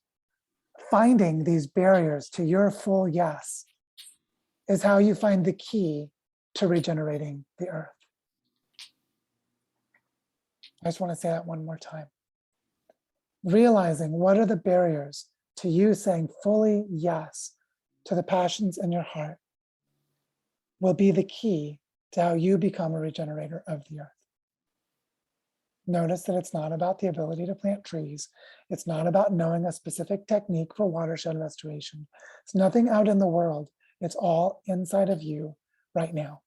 finding these barriers to your full yes is how you find the key to regenerating the Earth. I just want to say that one more time. Realizing what are the barriers to you saying fully yes to the passions in your heart will be the key to how you become a regenerator of the Earth. Notice that it's not about the ability to plant trees. It's not about knowing a specific technique for watershed restoration. It's nothing out in the world. It's all inside of you right now.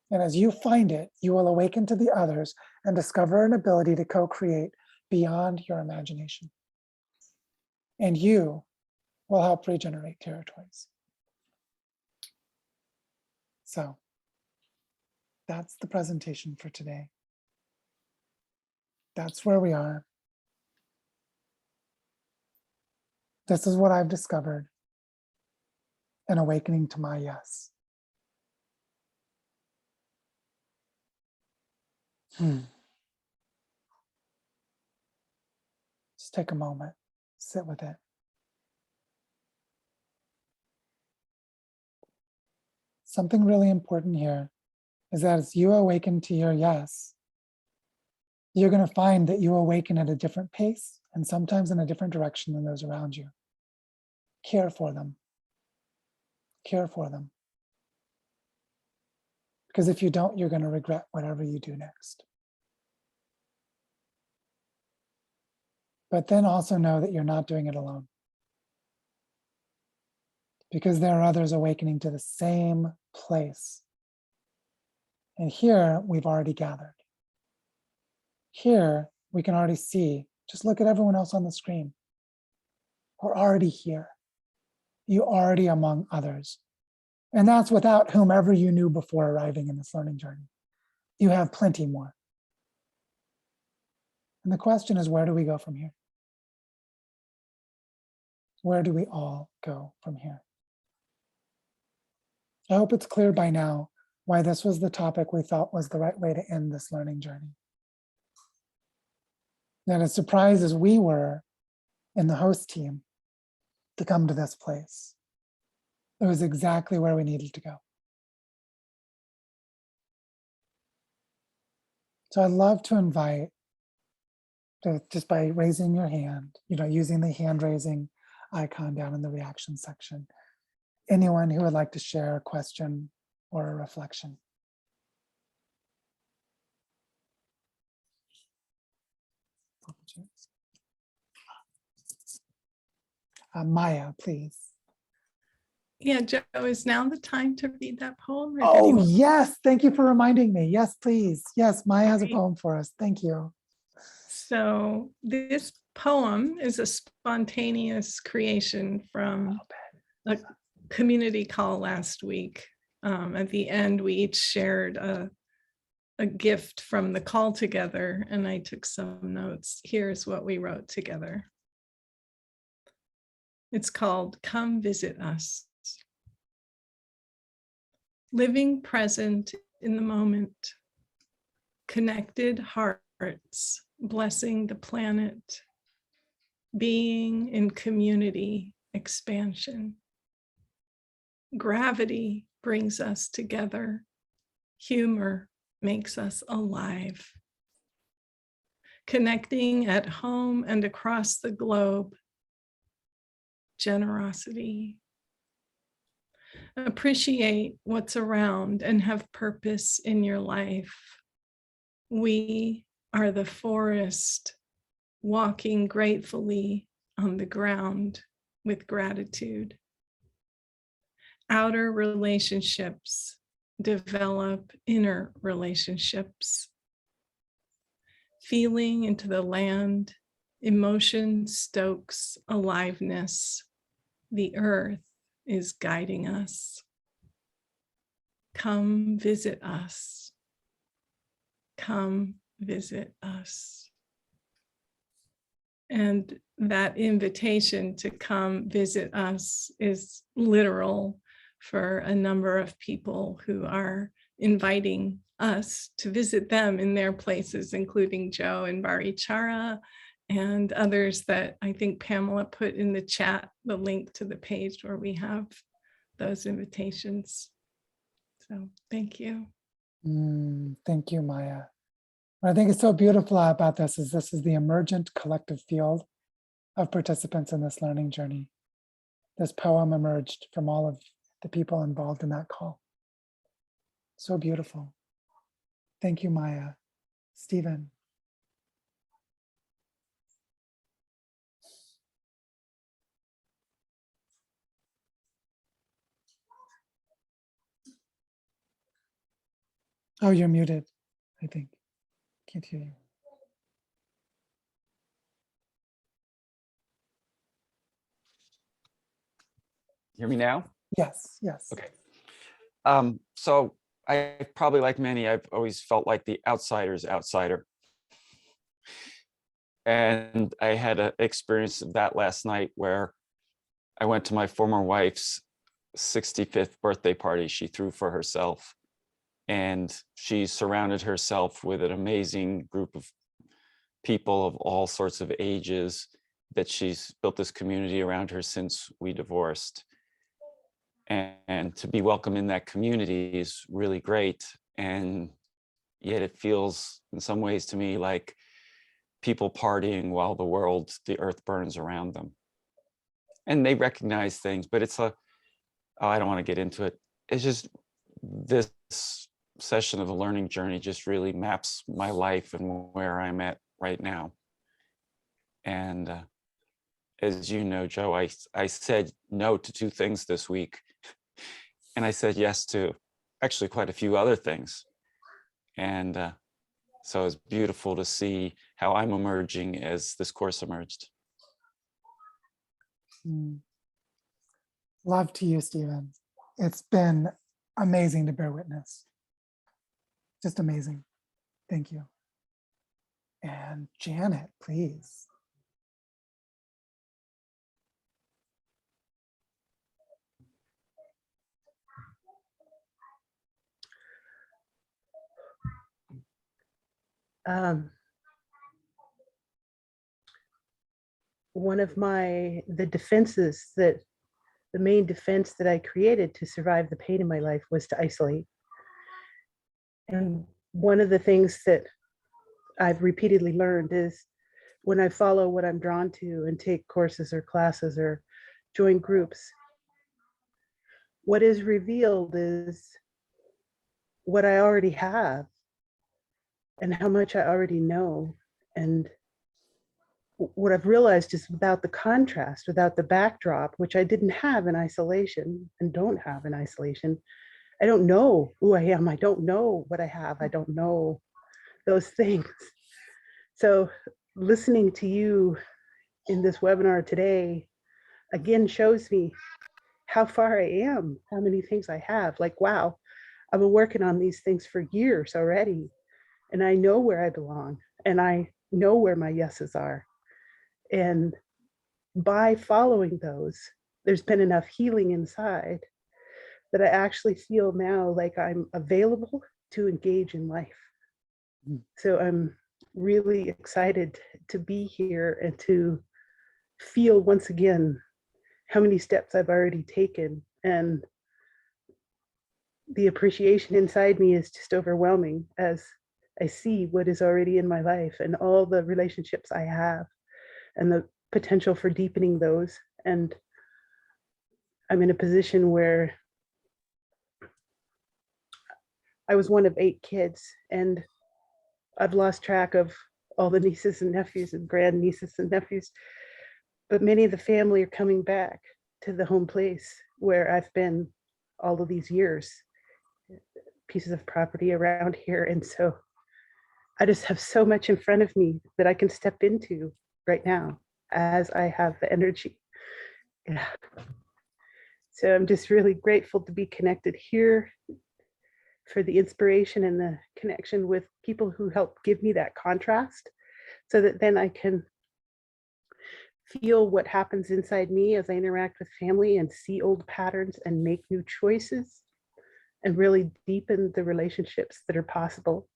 And as you find it, you will awaken to the others and discover an ability to co-create beyond your imagination. And you will help regenerate territories. So that's the presentation for today. That's where we are. This is what I've discovered. An awakening to my yes. Just take a moment, sit with it. Something really important here is that as you awaken to your yes, you're going to find that you awaken at a different pace and sometimes in a different direction than those around you. Care for them. Care for them. Because if you don't, you're going to regret whatever you do next. But then also know that you're not doing it alone. Because there are others awakening to the same place. And here we've already gathered. Here we can already see, just look at everyone else on the screen. We're already here. You're already among others. And that's without whomever you knew before arriving in this learning journey. You have plenty more. And the question is, where do we go from here? Where do we all go from here? I hope it's clear by now why this was the topic we thought was the right way to end this learning journey. That as surprised as we were in the host team to come to this place, it was exactly where we needed to go. So I'd love to invite, just by raising your hand, using the hand raising icon down in the reaction section, anyone who would like to share a question or a reflection. Maya, please. Yeah, Joe, is now the time to read that poem? Or did Oh, you- yes. Thank you for reminding me. Yes, please. Yes, Maya has a Great. poem for us. Thank you. So this poem is a spontaneous creation from a community call last week. At the end, we each shared a gift from the call together, and I took some notes. Here's what we wrote together. It's called Come Visit Us. Living present in the moment, connected hearts, blessing the planet, being in community expansion. Gravity brings us together. Humor makes us alive. Connecting at home and across the globe. Generosity. Appreciate what's around and have purpose in your life. We are the forest, walking gratefully on the ground with gratitude. Outer relationships develop inner relationships. Feeling into the land, emotion stokes aliveness. The earth is guiding us. Come visit us. Come visit us. And that invitation to come visit us is literal for a number of people who are inviting us to visit them in their places, including Joe and Barichara and others that I think Pamela put in the chat, the link to the page where we have those invitations. So thank you. Thank you, Maya. What I think is so beautiful about this is the emergent collective field of participants in this learning journey. This poem emerged from all of the people involved in that call. So beautiful. Thank you, Maya. Stephen. Oh, you're muted, I think. Can't hear you. Hear me now? Yes, yes. Okay. So I probably, like many, I've always felt like the outsider's outsider. And I had an experience of that last night where I went to my former wife's 65th birthday party she threw for herself. And she surrounded herself with an amazing group of people of all sorts of ages that she's built this community around her since we divorced. And to be welcome in that community is really great. And yet it feels in some ways to me like people partying while the earth burns around them. And they recognize things, but it's I don't want to get into it. It's just this session of the learning journey just really maps my life and where I'm at right now. And as you know, Joe, I said no to 2 things this week. And I said yes to actually quite a few other things. And so it's beautiful to see how I'm emerging as this course emerged. Love to you, Stephen. It's been amazing to bear witness. Just amazing. Thank you. And Janet, please. One of the defenses the main defense that I created to survive the pain in my life was to isolate. And one of the things that I've repeatedly learned is when I follow what I'm drawn to and take courses or classes or join groups, what is revealed is what I already have and how much I already know. And what I've realized is without the contrast, without the backdrop, which I didn't have in isolation and don't have in isolation, I don't know who I am. I don't know what I have. I don't know those things. So listening to you in this webinar today, again, shows me how far I am, how many things I have. Like, wow, I've been working on these things for years already. And I know where I belong and I know where my yeses are. And by following those, there's been enough healing inside that I actually feel now like I'm available to engage in life. So I'm really excited to be here and to feel once again how many steps I've already taken. And the appreciation inside me is just overwhelming as I see what is already in my life and all the relationships I have and the potential for deepening those. And I'm in a position where I was one of 8 kids and I've lost track of all the nieces and nephews and grandnieces and nephews, but many of the family are coming back to the home place where I've been all of these years, pieces of property around here. And so I just have so much in front of me that I can step into right now as I have the energy. Yeah. So I'm just really grateful to be connected here, for the inspiration and the connection with people who help give me that contrast so that then I can feel what happens inside me as I interact with family and see old patterns and make new choices and really deepen the relationships that are possible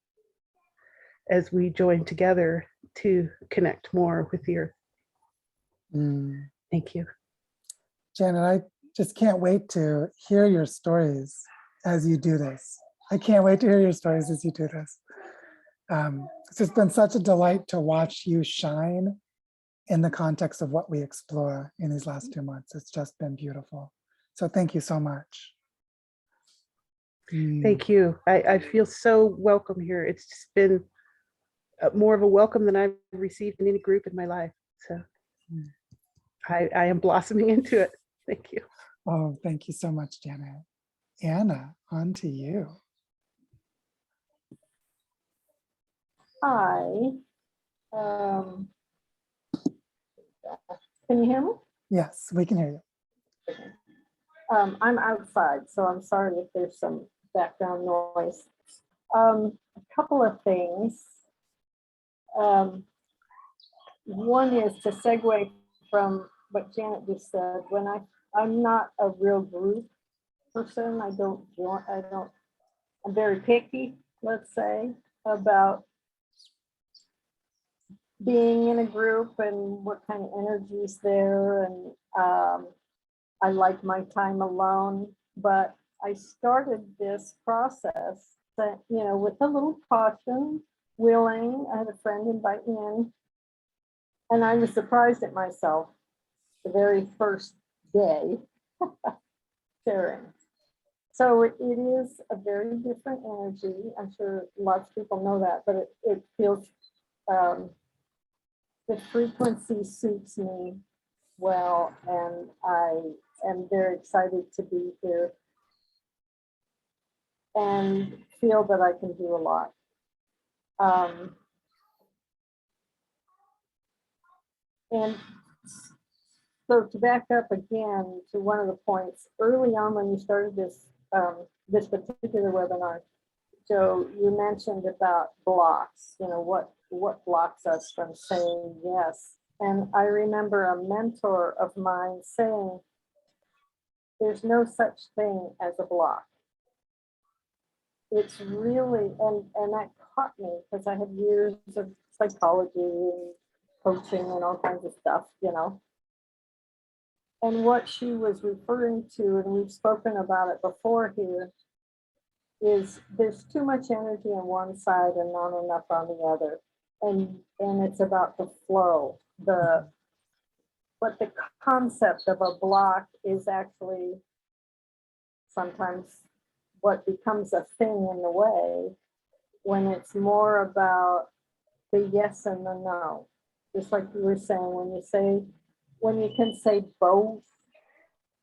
as we join together to connect more with the earth. Thank you. Janet, I just can't wait to hear your stories as you do this. I can't wait to hear your stories as you do this. It's just been such a delight to watch you shine in the context of what we explore in these last 2 months. It's just been beautiful. So thank you so much. Thank you. I feel so welcome here. It's just been more of a welcome than I've received in any group in my life. So I am blossoming into it. Thank you. Oh, thank you so much, Janet. Anna, on to you. Hi. Can you hear me? Yes, we can hear you. I'm outside, so I'm sorry if there's some background noise. A couple of things. One is to segue from what Janet just said. When I'm not a real group person, I'm very picky, let's say, about being in a group and what kind of energy is there. And I like my time alone, but I started this process that, with a little caution, willing. I had a friend invite me in, and I was surprised at myself the very first day sharing. So it is a very different energy. I'm sure lots of people know that, but it feels, the frequency suits me well, and I am very excited to be here and feel that I can do a lot. And so to back up again to one of the points, early on when you started this this particular webinar, Joe, you mentioned about blocks, what blocks us from saying yes. And I remember a mentor of mine saying, there's no such thing as a block. It's really, and that caught me because I had years of psychology and coaching and all kinds of stuff, And what she was referring to, and we've spoken about it before here, is there's too much energy on one side and not enough on the other. And it's about the flow. But the concept of a block is actually sometimes what becomes a thing in the way when it's more about the yes and the no. Just like you were saying, when you can say both,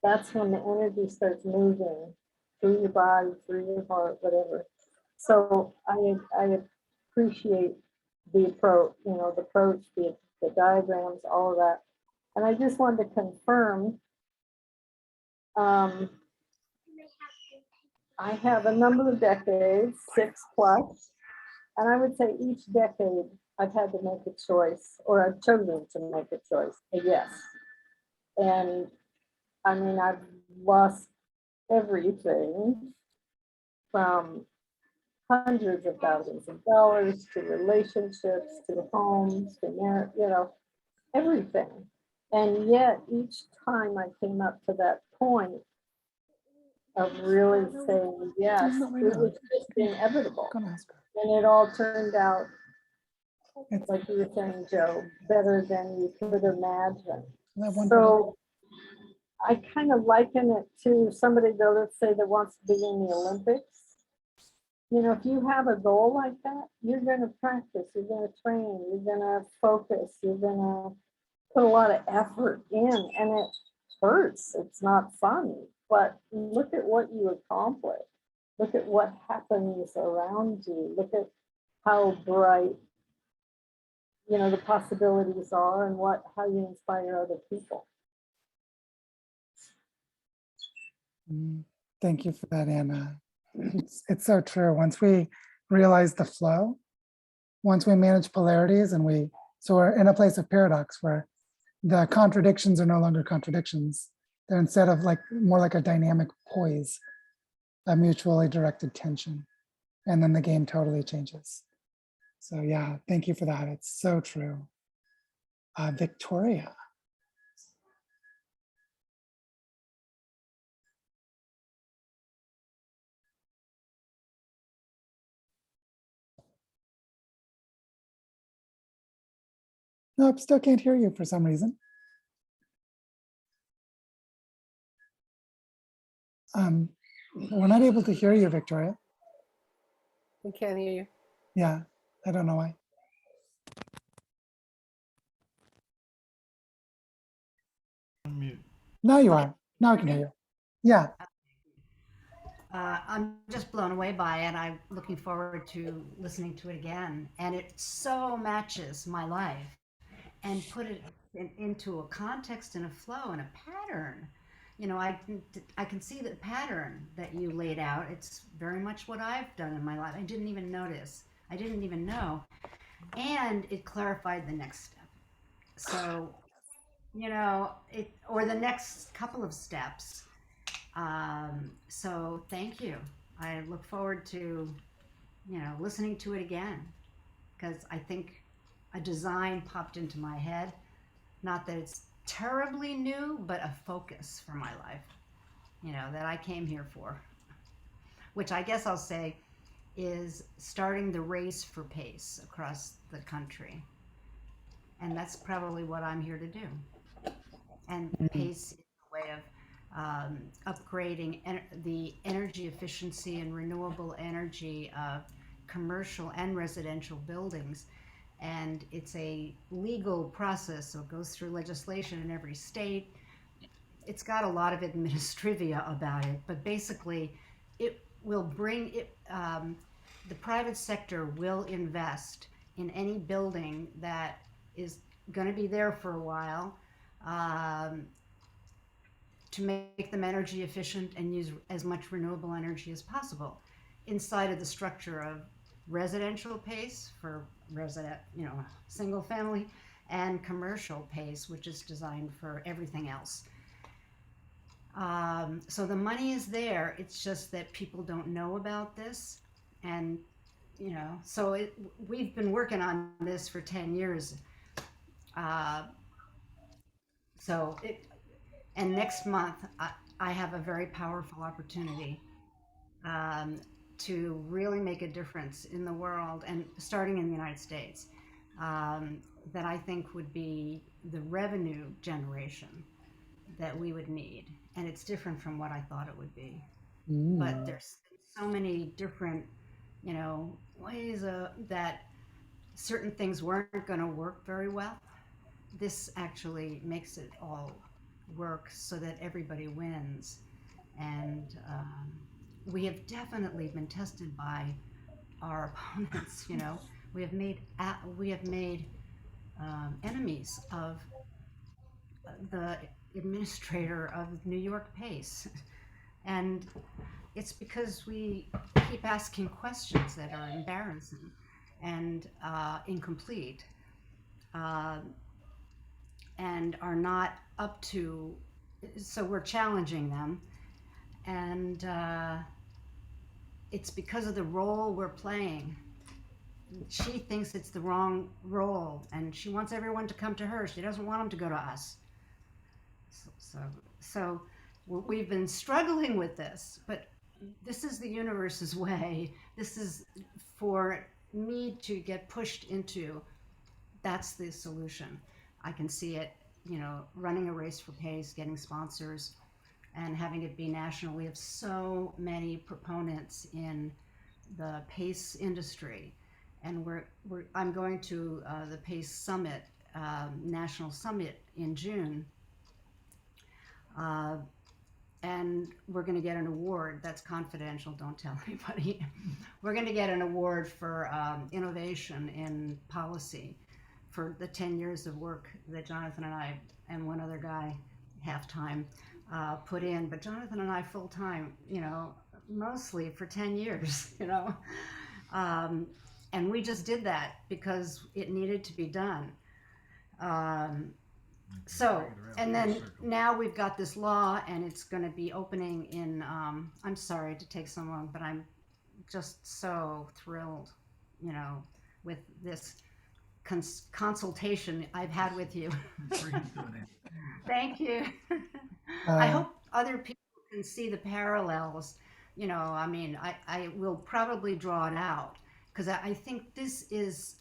that's when the energy starts moving through your body, through your heart, whatever. So I appreciate the approach, the diagrams, all of that. And I just wanted to confirm, I have a number of decades, 6 plus, and I would say each decade I've had to make a choice, or I've chosen to make a choice, a yes. And I mean, I've lost everything from hundreds of thousands of dollars to relationships, to homes, to marriage, everything. And yet each time I came up to that point of really saying yes, it was just inevitable. Gonna ask her. And it all turned out, It's- like you were saying, Joe, better than you could imagine. that one So I kind of liken it to somebody that, let's say, that wants to be in the Olympics. If you have a goal like that, you're going to practice, you're going to train, you're going to focus, you're going to put a lot of effort in, and it hurts. It's not fun, but look at what you accomplish. Look at what happens around you. Look at how bright, the possibilities are, and how you inspire other people. Thank you for that, Anna. It's so true. Once we realize the flow, once we manage polarities, and we're in a place of paradox where the contradictions are no longer contradictions. They're instead of more like a dynamic poise, a mutually directed tension. And then the game totally changes. So yeah, thank you for that. It's so true. Victoria. Nope, still can't hear you for some reason. We're not able to hear you, Victoria. We can't hear you. Yeah, I don't know why. Unmute. Now you are. Now I can hear you. Yeah. I'm just blown away by it. I'm looking forward to listening to it again. And it so matches my life and put it into a context and a flow and a pattern. I can see the pattern that you laid out. It's very much what I've done in my life. I didn't even notice. I didn't even know. And it clarified the next step. So, or the next couple of steps. So thank you. I look forward to, listening to it again, because I think a design popped into my head. Not that it's terribly new, but a focus for my life, that I came here for, which I guess I'll say is starting the race for pace across the country. And that's probably what I'm here to do. And pace is a way of upgrading the energy efficiency and renewable energy of commercial and residential buildings. And it's a legal process, so it goes through legislation in every state. It's got a lot of administrivia about it, but basically it will bring it, the private sector will invest in any building that is going to be there for a while, to make them energy efficient and use as much renewable energy as possible inside of the structure of residential pace for single family, and commercial pace, which is designed for everything else. So the money is there. It's just that people don't know about this. And, so we've been working on this for 10 years. And next month, I have a very powerful opportunity to really make a difference in the world, and starting in the United States, that I think would be the revenue generation that we would need. And it's different from what I thought it would be. But there's so many different, ways that certain things weren't going to work very well. this actually makes it all work so that everybody wins. And we have definitely been tested by our opponents. You know, we have made enemies of the administrator of New York Pace, and it's because we keep asking questions that are embarrassing and incomplete, uh, and are not up to. So we're challenging them, and it's because of the role we're playing. She thinks it's the wrong role, and she wants everyone to come to her. She doesn't want them to go to us. So we've been struggling with this, but this is the universe's way. This is for me to get pushed into. That's the solution. I can see it, you know, running a race for PACE, getting sponsors, and having it be national. We have so many proponents in the PACE industry, and I'm going to the PACE Summit, National Summit in June, and we're going to get an award. That's confidential. Don't tell anybody. We're going to get an award for innovation in policy for the 10 years of work that Jonathan and I and one other guy, half-time, put in. But Jonathan and I full-time, you know, mostly for 10 years, you know. And we just did that because it needed to be done. So, and then now we've got this law, and it's going to be opening in, I'm sorry to take so long, but I'm just so thrilled, you know, with this consultation I've had with you. Thank you. I hope other people can see the parallels. You know, I mean, I will probably draw it out because I think this is,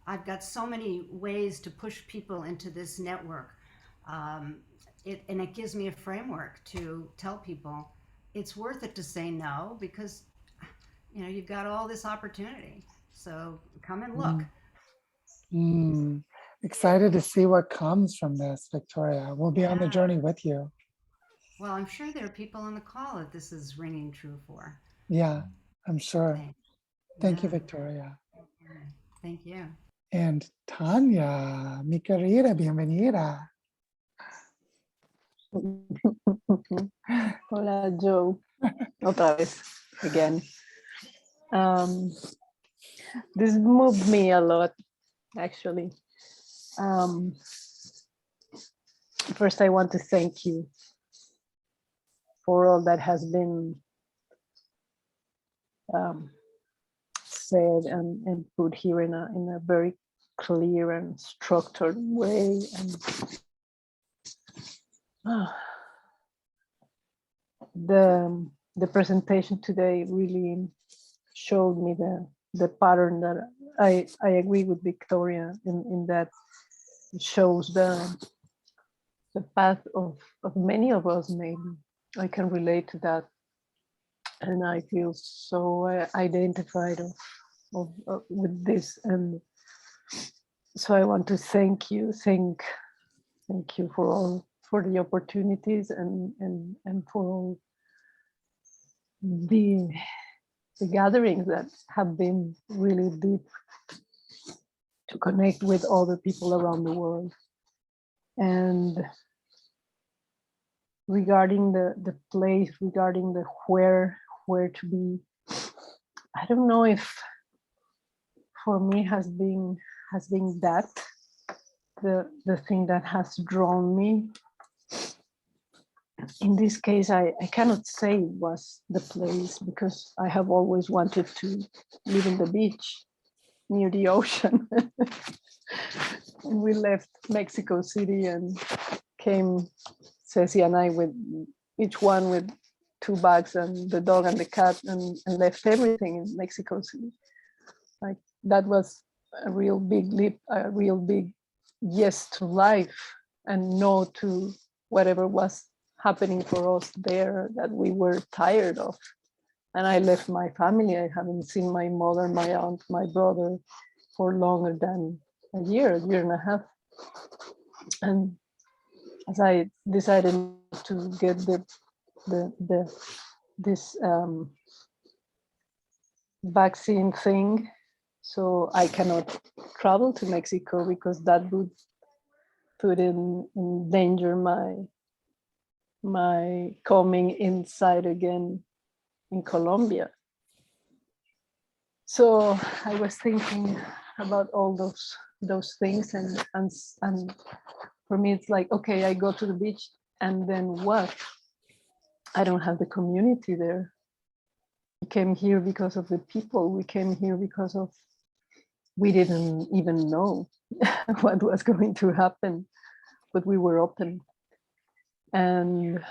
I've got so many ways to push people into this network. And it gives me a framework to tell people it's worth it to say no because, you know, you've got all this opportunity. So come and look. Excited to see what comes from this, Victoria. We'll be on the journey with you. Well, I'm sure there are people on the call that this is ringing true for. Yeah, I'm sure. Thank you, Yeah. Victoria. Thank you. And Tanya, mi querida, bienvenida. Hola, Joe. Otra vez, again. This moved me a lot, actually. First, I want to thank you for all that has been said and put here in a very clear and structured way. And the presentation today really showed me the pattern that I agree with Victoria in that it shows the path of many of us. Maybe I can relate to that, and I feel so identified with this. And so I want to thank you for the opportunities and for all the gatherings that have been really deep to connect with other people around the world. And regarding the place, regarding the where to be, I don't know if for me has been that the thing that has drawn me. In this case, I cannot say it was the place because I have always wanted to live in the beach near the ocean. And we left Mexico City and came, Ceci and I, with each one with 2 bags and the dog and the cat, and left everything in Mexico City. Like, that was a real big leap, a real big yes to life and no to whatever was happening for us there that we were tired of. And I left my family. I haven't seen my mother, my aunt, my brother for longer than a year and a half. And as I decided to get this vaccine thing, so I cannot travel to Mexico because that would put in danger my coming inside again in Colombia. So I was thinking about all those things, and for me it's like, okay, I go to the beach, and then what? I don't have the community there. We came here because of the people. We came here because of, we didn't even know what was going to happen, but we were open. And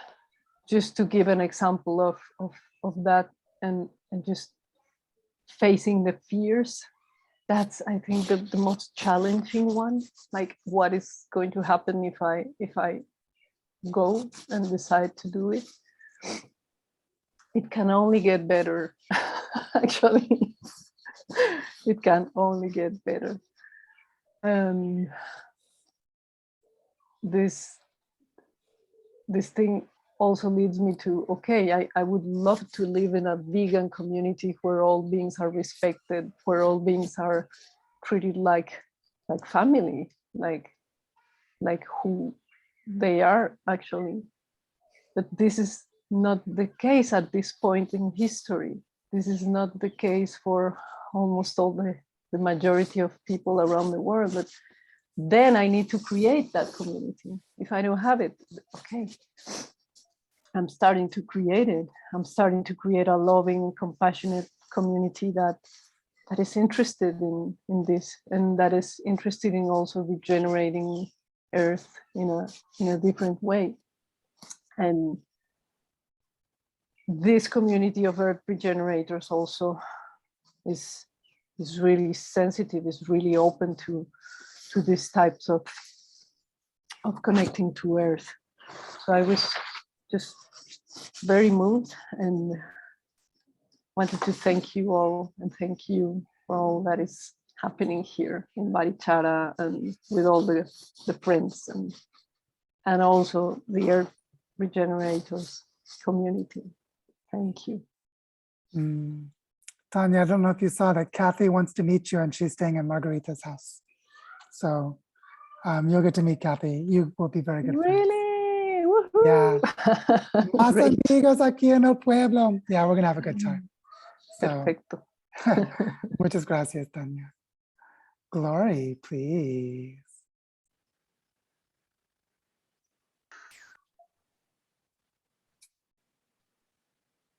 just to give an example of that, and just facing the fears, that's, I think, the most challenging one. Like, what is going to happen if I go and decide to do it? It can only get better. Actually, it can only get better. This thing also leads me to, okay, I would love to live in a vegan community where all beings are respected, where all beings are treated like family, like who they are actually. But this is not the case at this point in history. This is not the case for almost all the majority of people around the world. But then I need to create that community. If I don't have it, okay, I'm starting to create it. I'm starting to create a loving, compassionate community that is interested in this, and that is interested in also regenerating Earth in a different way. And this community of Earth regenerators also is really sensitive, is really open to these types of connecting to Earth. So I was just very moved and wanted to thank you all, and thank you for all that is happening here in Barichara and with all the friends and also the Earth Regenerators community. Thank you. Tanya, I don't know if you saw that Kathy wants to meet you, and she's staying in Margarita's house. So you'll get to meet Kathy. You will be very good friends. Really? Woohoo! Yeah. Más Great. amigos aquí en el pueblo. Yeah, we're gonna have a good time. So, Perfecto. muchas gracias, Tanya. Glory, please.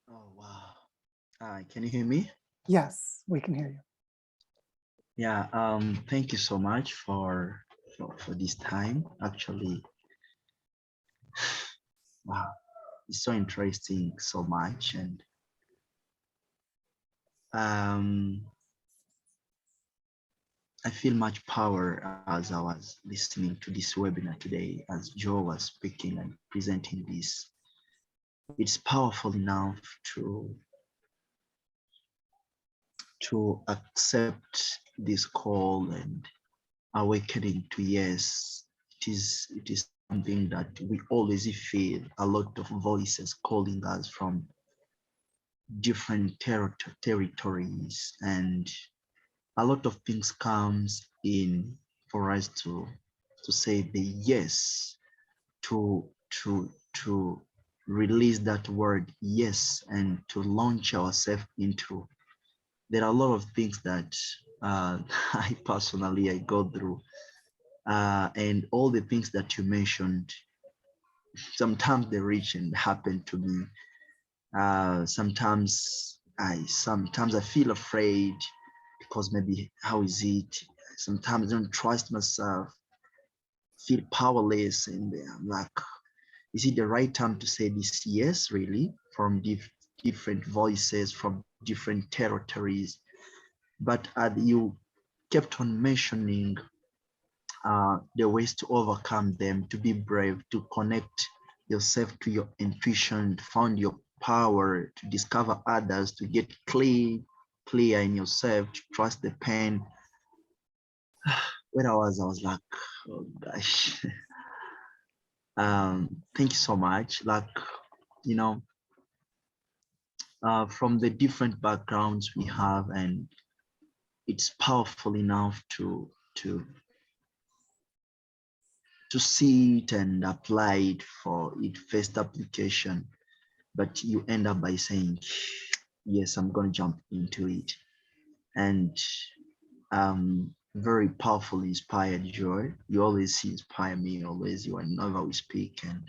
Oh, wow. Hi, can you hear me? Yes, we can hear you. Yeah, thank you so much for this time. Actually, wow, it's so interesting, so much. And I feel much power as I was listening to this webinar today, as Joe was speaking and presenting this. It's powerful enough to accept this call and awakening to yes, it is something that we always feel, a lot of voices calling us from different territories, and a lot of things comes in for us to say the yes, to release that word yes, and to launch ourselves into. There are a lot of things that I personally go through, and all the things that you mentioned, sometimes they reach and happen to me. Sometimes I feel afraid because maybe how is it? Sometimes I don't trust myself, feel powerless, and I'm like, is it the right time to say this yes, really, from different voices, from different territories? But you kept on mentioning the ways to overcome them, to be brave, to connect yourself to your intuition, to find your power, to discover others, to get clear in yourself, to trust the pain. When I was like, oh gosh, Thank you so much. Like, you know, from the different backgrounds we have, and it's powerful enough to see it and apply it for its first application, but you end up by saying, yes, I'm going to jump into it. And very powerfully inspired, Joy. You always inspire me, always, you whenever we speak. And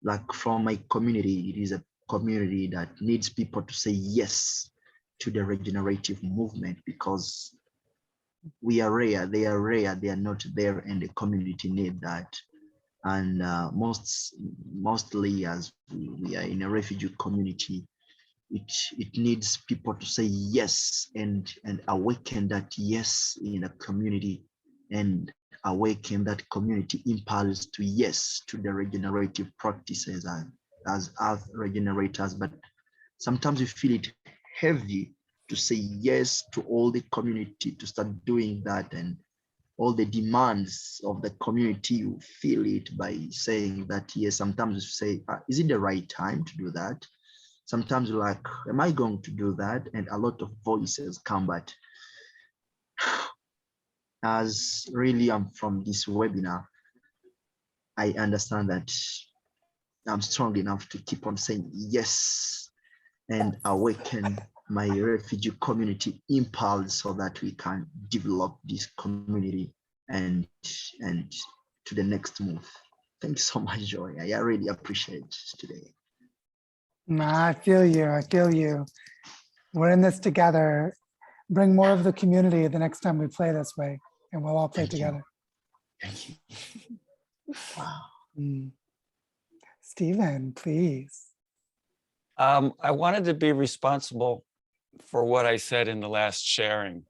like from my community, it is a community that needs people to say yes to the regenerative movement, because we are rare, they are not there, and the community need that. And mostly as we are in a refugee community, it needs people to say yes and awaken that yes in a community, and awaken that community impulse to yes to the regenerative practices as earth regenerators. But sometimes we feel it heavy to say yes to all the community to start doing that, and all the demands of the community, you feel it by saying that yes. Sometimes you say, is it the right time to do that? Sometimes you're like, am I going to do that? And a lot of voices come, but as really I'm from this webinar, I understand that I'm strong enough to keep on saying yes and awaken my refugee community impulse, so that we can develop this community and to the next move. Thanks so much, Joy. I really appreciate it today. I feel you. I feel you. We're in this together. Bring more of the community the next time we play this way, and we'll all play Thank you. together. Thank you. Wow. Stephen, please. I wanted to be responsible for what I said in the last sharing,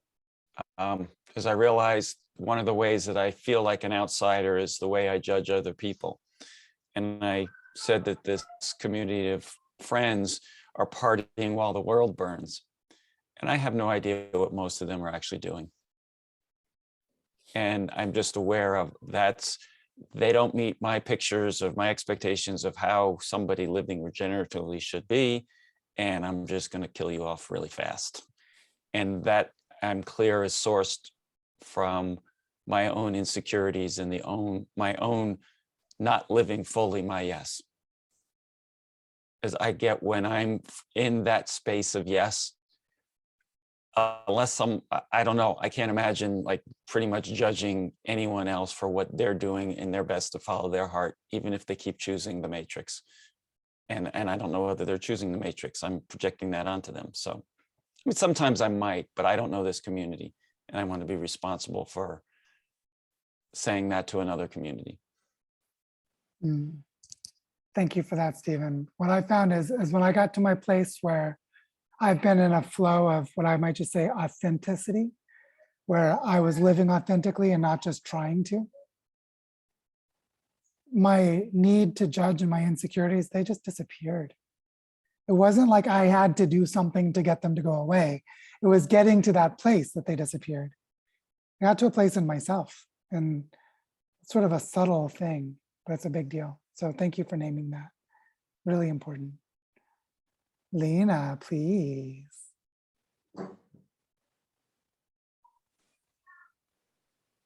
because I realized one of the ways that I feel like an outsider is the way I judge other people. And I said that this community of friends are partying while the world burns. And I have no idea what most of them are actually doing. And I'm just aware of that's, they don't meet my pictures of my expectations of how somebody living regeneratively should be. And I'm just going to kill you off really fast. And that, I'm clear, is sourced from my own insecurities and my own not living fully my yes. As I get when I'm in that space of yes, unless I don't know, I can't imagine like pretty much judging anyone else for what they're doing in their best to follow their heart, even if they keep choosing the matrix. And I don't know whether they're choosing the matrix. I'm projecting that onto them. So I mean, sometimes I might, but I don't know this community, and I want to be responsible for saying that to another community. Thank you for that, Stephen. What I found is when I got to my place where I've been in a flow of what I might just say authenticity, where I was living authentically and not just trying to, my need to judge and my insecurities, they just disappeared. It wasn't like I had to do something to get them to go away. It was getting to that place that they disappeared. I got to a place in myself, and it's sort of a subtle thing, but it's a big deal. So thank you for naming that. Really important. Lena, please.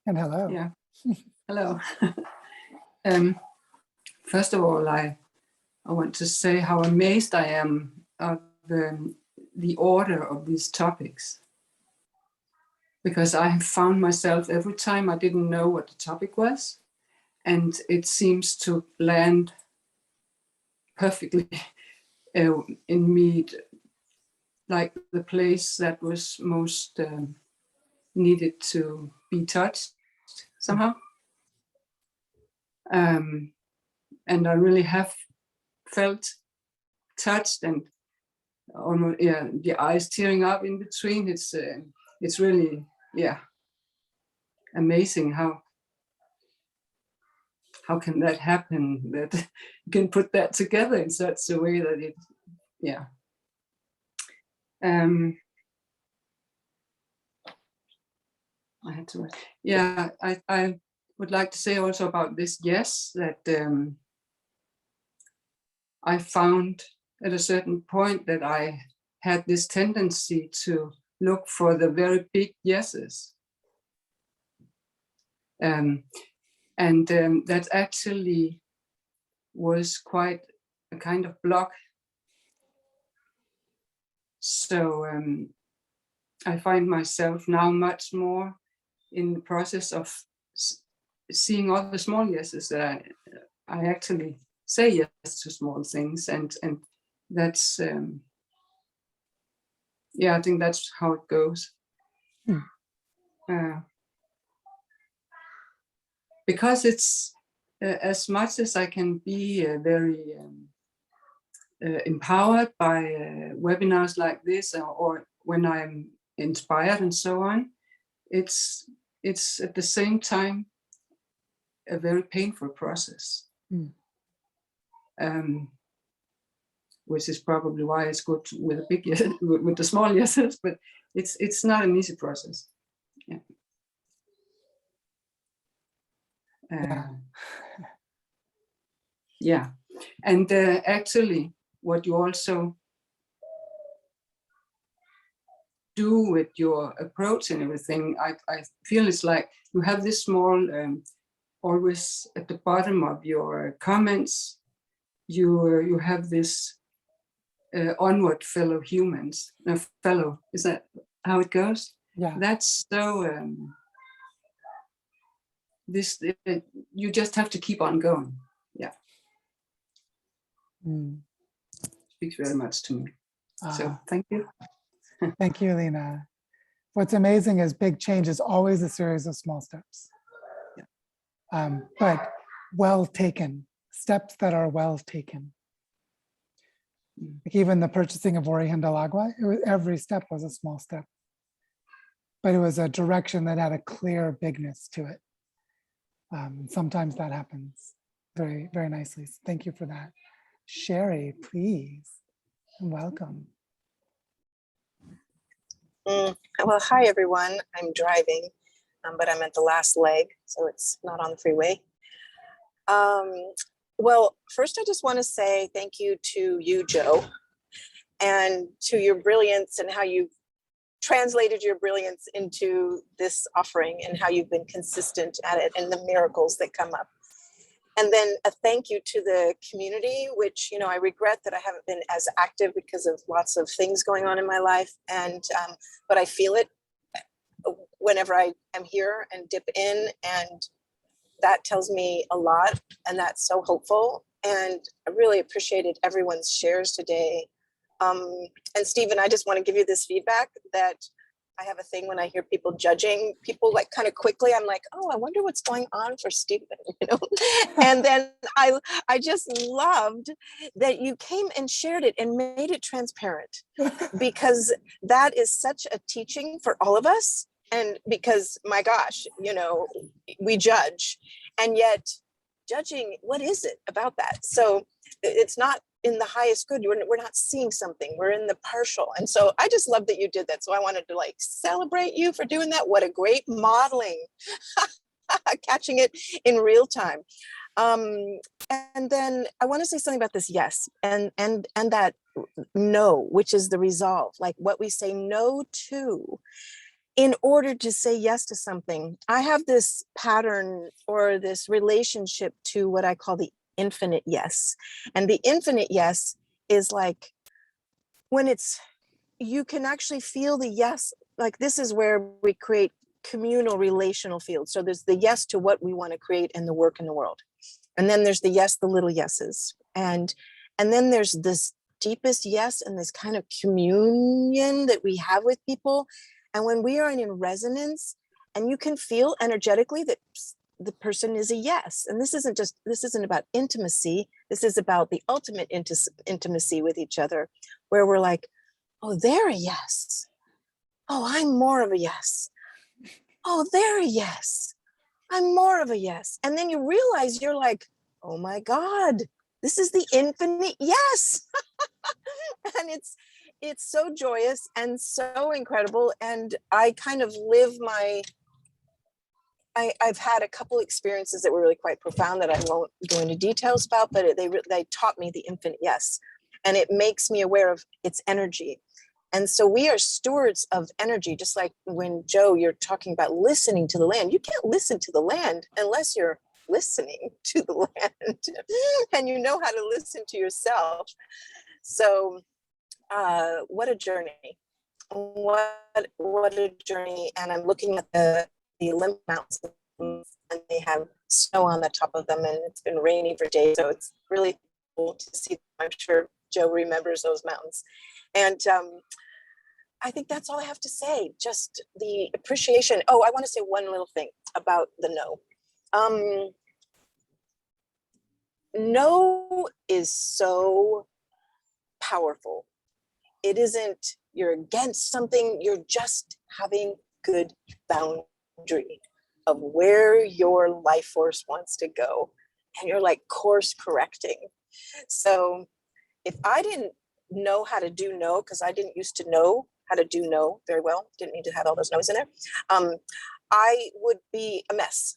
And hello. Yeah. Hello. First of all, I want to say how amazed I am of the order of these topics, because I have found myself every time I didn't know what the topic was, and it seems to land perfectly in me, like the place that was most needed to be touched somehow. And I really have felt touched, and almost, yeah, the eyes tearing up in between. It's really, yeah, amazing how can that happen, that you can put that together in such a way that it, yeah. I would like to say also about this yes, that I found at a certain point that I had this tendency to look for the very big yeses. That actually was quite a kind of block. So I find myself now much more in the process of seeing all the small yeses that I actually say yes to small things, and that's yeah, I think that's how it goes. Because it's as much as I can be very empowered by webinars like this, or when I'm inspired and so on, it's at the same time a very painful process. Which is probably why it's good with a big yes, with the small yeses, but it's not an easy process. Yeah, and actually, what you also do with your approach and everything, I feel it's like you have this small, always at the bottom of your comments, you have this onward fellow humans, fellow, is that how it goes? Yeah. That's so, you just have to keep on going. Yeah. Speaks very much to me. So thank you. Thank you, Lena. What's amazing is big change is always a series of small steps. But well taken, steps that are well taken. Like even the purchasing of Origen del Agua, every step was a small step. But it was a direction that had a clear bigness to it. Sometimes that happens very, very nicely. So thank you for that. Sherry, please, and welcome. Well, hi everyone. I'm driving, but I'm at the last leg, so it's not on the freeway. Well, first I just want to say thank you to you, Joe, and to your brilliance and how you've translated your brilliance into this offering and how you've been consistent at it and the miracles that come up. And then a thank you to the community, which, I regret that I haven't been as active because of lots of things going on in my life. And, but I feel it whenever I am here and dip in, and that tells me a lot, and that's so hopeful. And I really appreciated everyone's shares today. And Stephen, I just want to give you this feedback that I have a thing when I hear people judging people like kind of quickly. I'm like, oh, I wonder what's going on for Stephen, And then I just loved that you came and shared it and made it transparent, because that is such a teaching for all of us. And because, my gosh, we judge, and yet judging, what is it about that? So it's not in the highest good. We're not seeing something, we're in the partial. And so I just love that you did that. So I wanted to celebrate you for doing that. What a great modeling, catching it in real time. And then I want to say something about this yes, and that no, which is the resolve, like what we say no to in order to say yes to something. I have this pattern or this relationship to what I call the infinite yes. And the infinite yes is like when you can actually feel the yes, like this is where we create communal relational fields. So there's the yes to what we want to create and the work in the world. And then there's the yes, the little yeses. And then there's this deepest yes and this kind of communion that we have with people. And when we are in resonance, and you can feel energetically that the person is a yes. And this isn't about intimacy. This is about the ultimate intimacy with each other, where we're like, oh, they're a yes. Oh, I'm more of a yes. Oh, they're a yes. I'm more of a yes. And then you realize you're like, oh my God, this is the infinite yes. And it's so joyous and so incredible. And I kind of live my I've had a couple experiences that were really quite profound that I won't go into details about, but they taught me the infinite yes. And it makes me aware of its energy. And so we are stewards of energy, just like when Joe, you're talking about listening to the land. You can't listen to the land unless you're listening to the land and you know how to listen to yourself. So what a journey. What a journey. And I'm looking at the Olympic Mountains, and they have snow on the top of them, and it's been rainy for days. So it's really cool to see. I'm sure Joe remembers those mountains. And I think that's all I have to say. Just the appreciation. Oh, I want to say one little thing about the no. No is so powerful. It isn't you're against something, you're just having good boundary of where your life force wants to go. And you're like course correcting. So if I didn't know how to do no, because I didn't used to know how to do no very well, didn't need to have all those no's in there, I would be a mess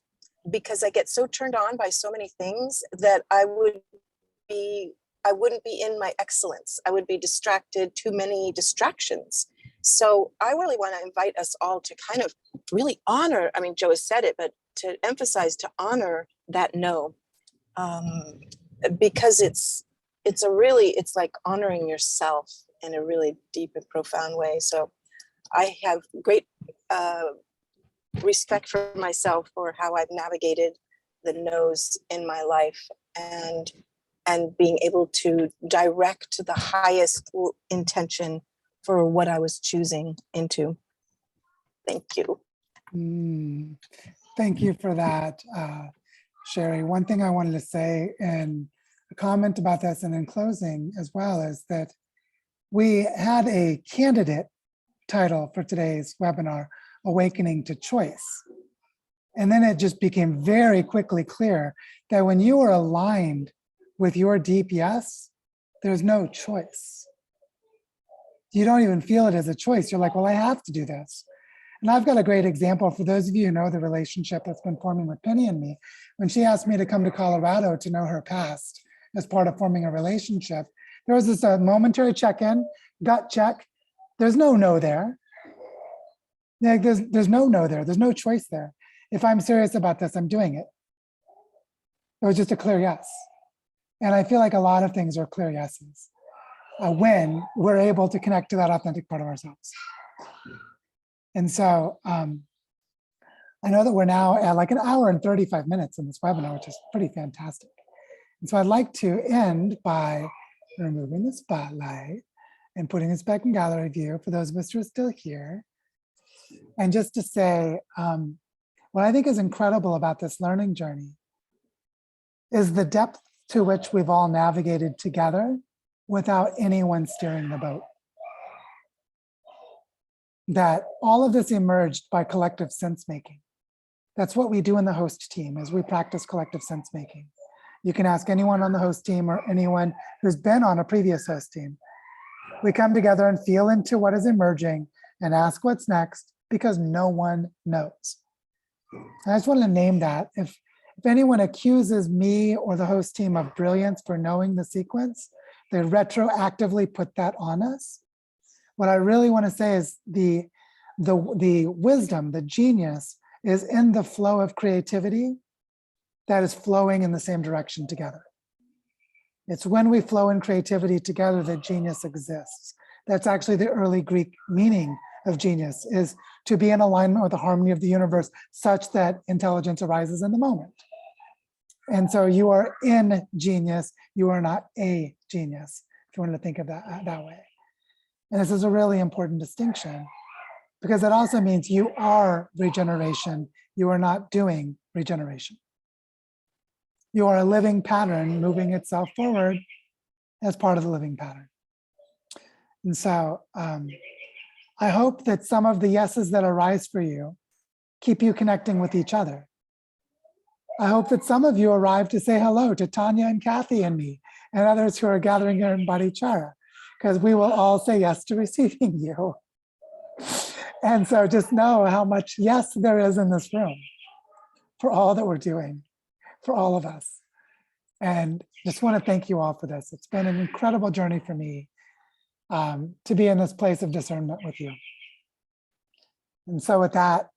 because I get so turned on by so many things that I wouldn't be in my excellence. I would be distracted, too many distractions. So I really want to invite us all to kind of really honor, I mean, Joe has said it, but to emphasize, to honor that no, because it's like honoring yourself in a really deep and profound way. So I have great respect for myself for how I've navigated the no's in my life and being able to direct the highest intention for what I was choosing into. Thank you. Thank you for that, Sherry. One thing I wanted to say in a comment about this and in closing as well is that we had a candidate title for today's webinar, Awakening to Choice. And then it just became very quickly clear that when you are aligned with your deep yes, there's no choice. You don't even feel it as a choice. You're like, well, I have to do this. And I've got a great example for those of you who know the relationship that's been forming with Penny and me. When she asked me to come to Colorado to know her past as part of forming a relationship, there was this momentary check-in, gut check. There's no there. Like there's no there. There's no choice there. If I'm serious about this, I'm doing it. It was just a clear yes. And I feel like a lot of things are clear yeses when we're able to connect to that authentic part of ourselves. And so I know that we're now at like 1 hour and 35 minutes in this webinar, which is pretty fantastic. And so I'd like to end by removing the spotlight and putting this back in gallery view for those of us who are still here. And just to say, what I think is incredible about this learning journey is the depth to which we've all navigated together without anyone steering the boat. That all of this emerged by collective sense making. That's what we do in the host team, is we practice collective sense making. You can ask anyone on the host team or anyone who's been on a previous host team. We come together and feel into what is emerging and ask what's next because no one knows. I just want to name that. If anyone accuses me or the host team of brilliance for knowing the sequence, they retroactively put that on us. What I really want to say is the wisdom, the genius is in the flow of creativity that is flowing in the same direction together. It's when we flow in creativity together that genius exists. That's actually the early Greek meaning of genius, is to be in alignment with the harmony of the universe such that intelligence arises in the moment. And so you are in genius, you are not a genius, if you wanted to think of that way. And this is a really important distinction because it also means you are regeneration, you are not doing regeneration. You are a living pattern moving itself forward as part of the living pattern. And so I hope that some of the yeses that arise for you keep you connecting with each other. I hope that some of you arrive to say hello to Tanya and Kathy and me and others who are gathering here in Bodhicitta, because we will all say yes to receiving you. And so just know how much yes there is in this room. for all that we're doing, for all of us. And just want to thank you all for this. It's been an incredible journey for me to be in this place of discernment with you. And so with that,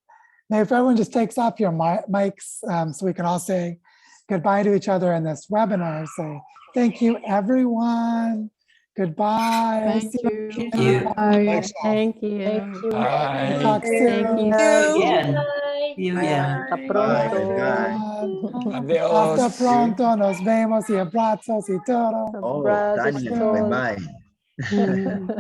maybe if everyone just takes off your mics so we can all say goodbye to each other in this webinar. Say, thank you, everyone. Goodbye. Thank See you. later. Thank you. Bye. Thank you. Bye. Talk soon. Bye. Hasta Bye, pronto. guys. Hasta Adios. pronto. Nos vemos y abrazos y todo. Oh, Abrazos Tanya, a todos. bye bye.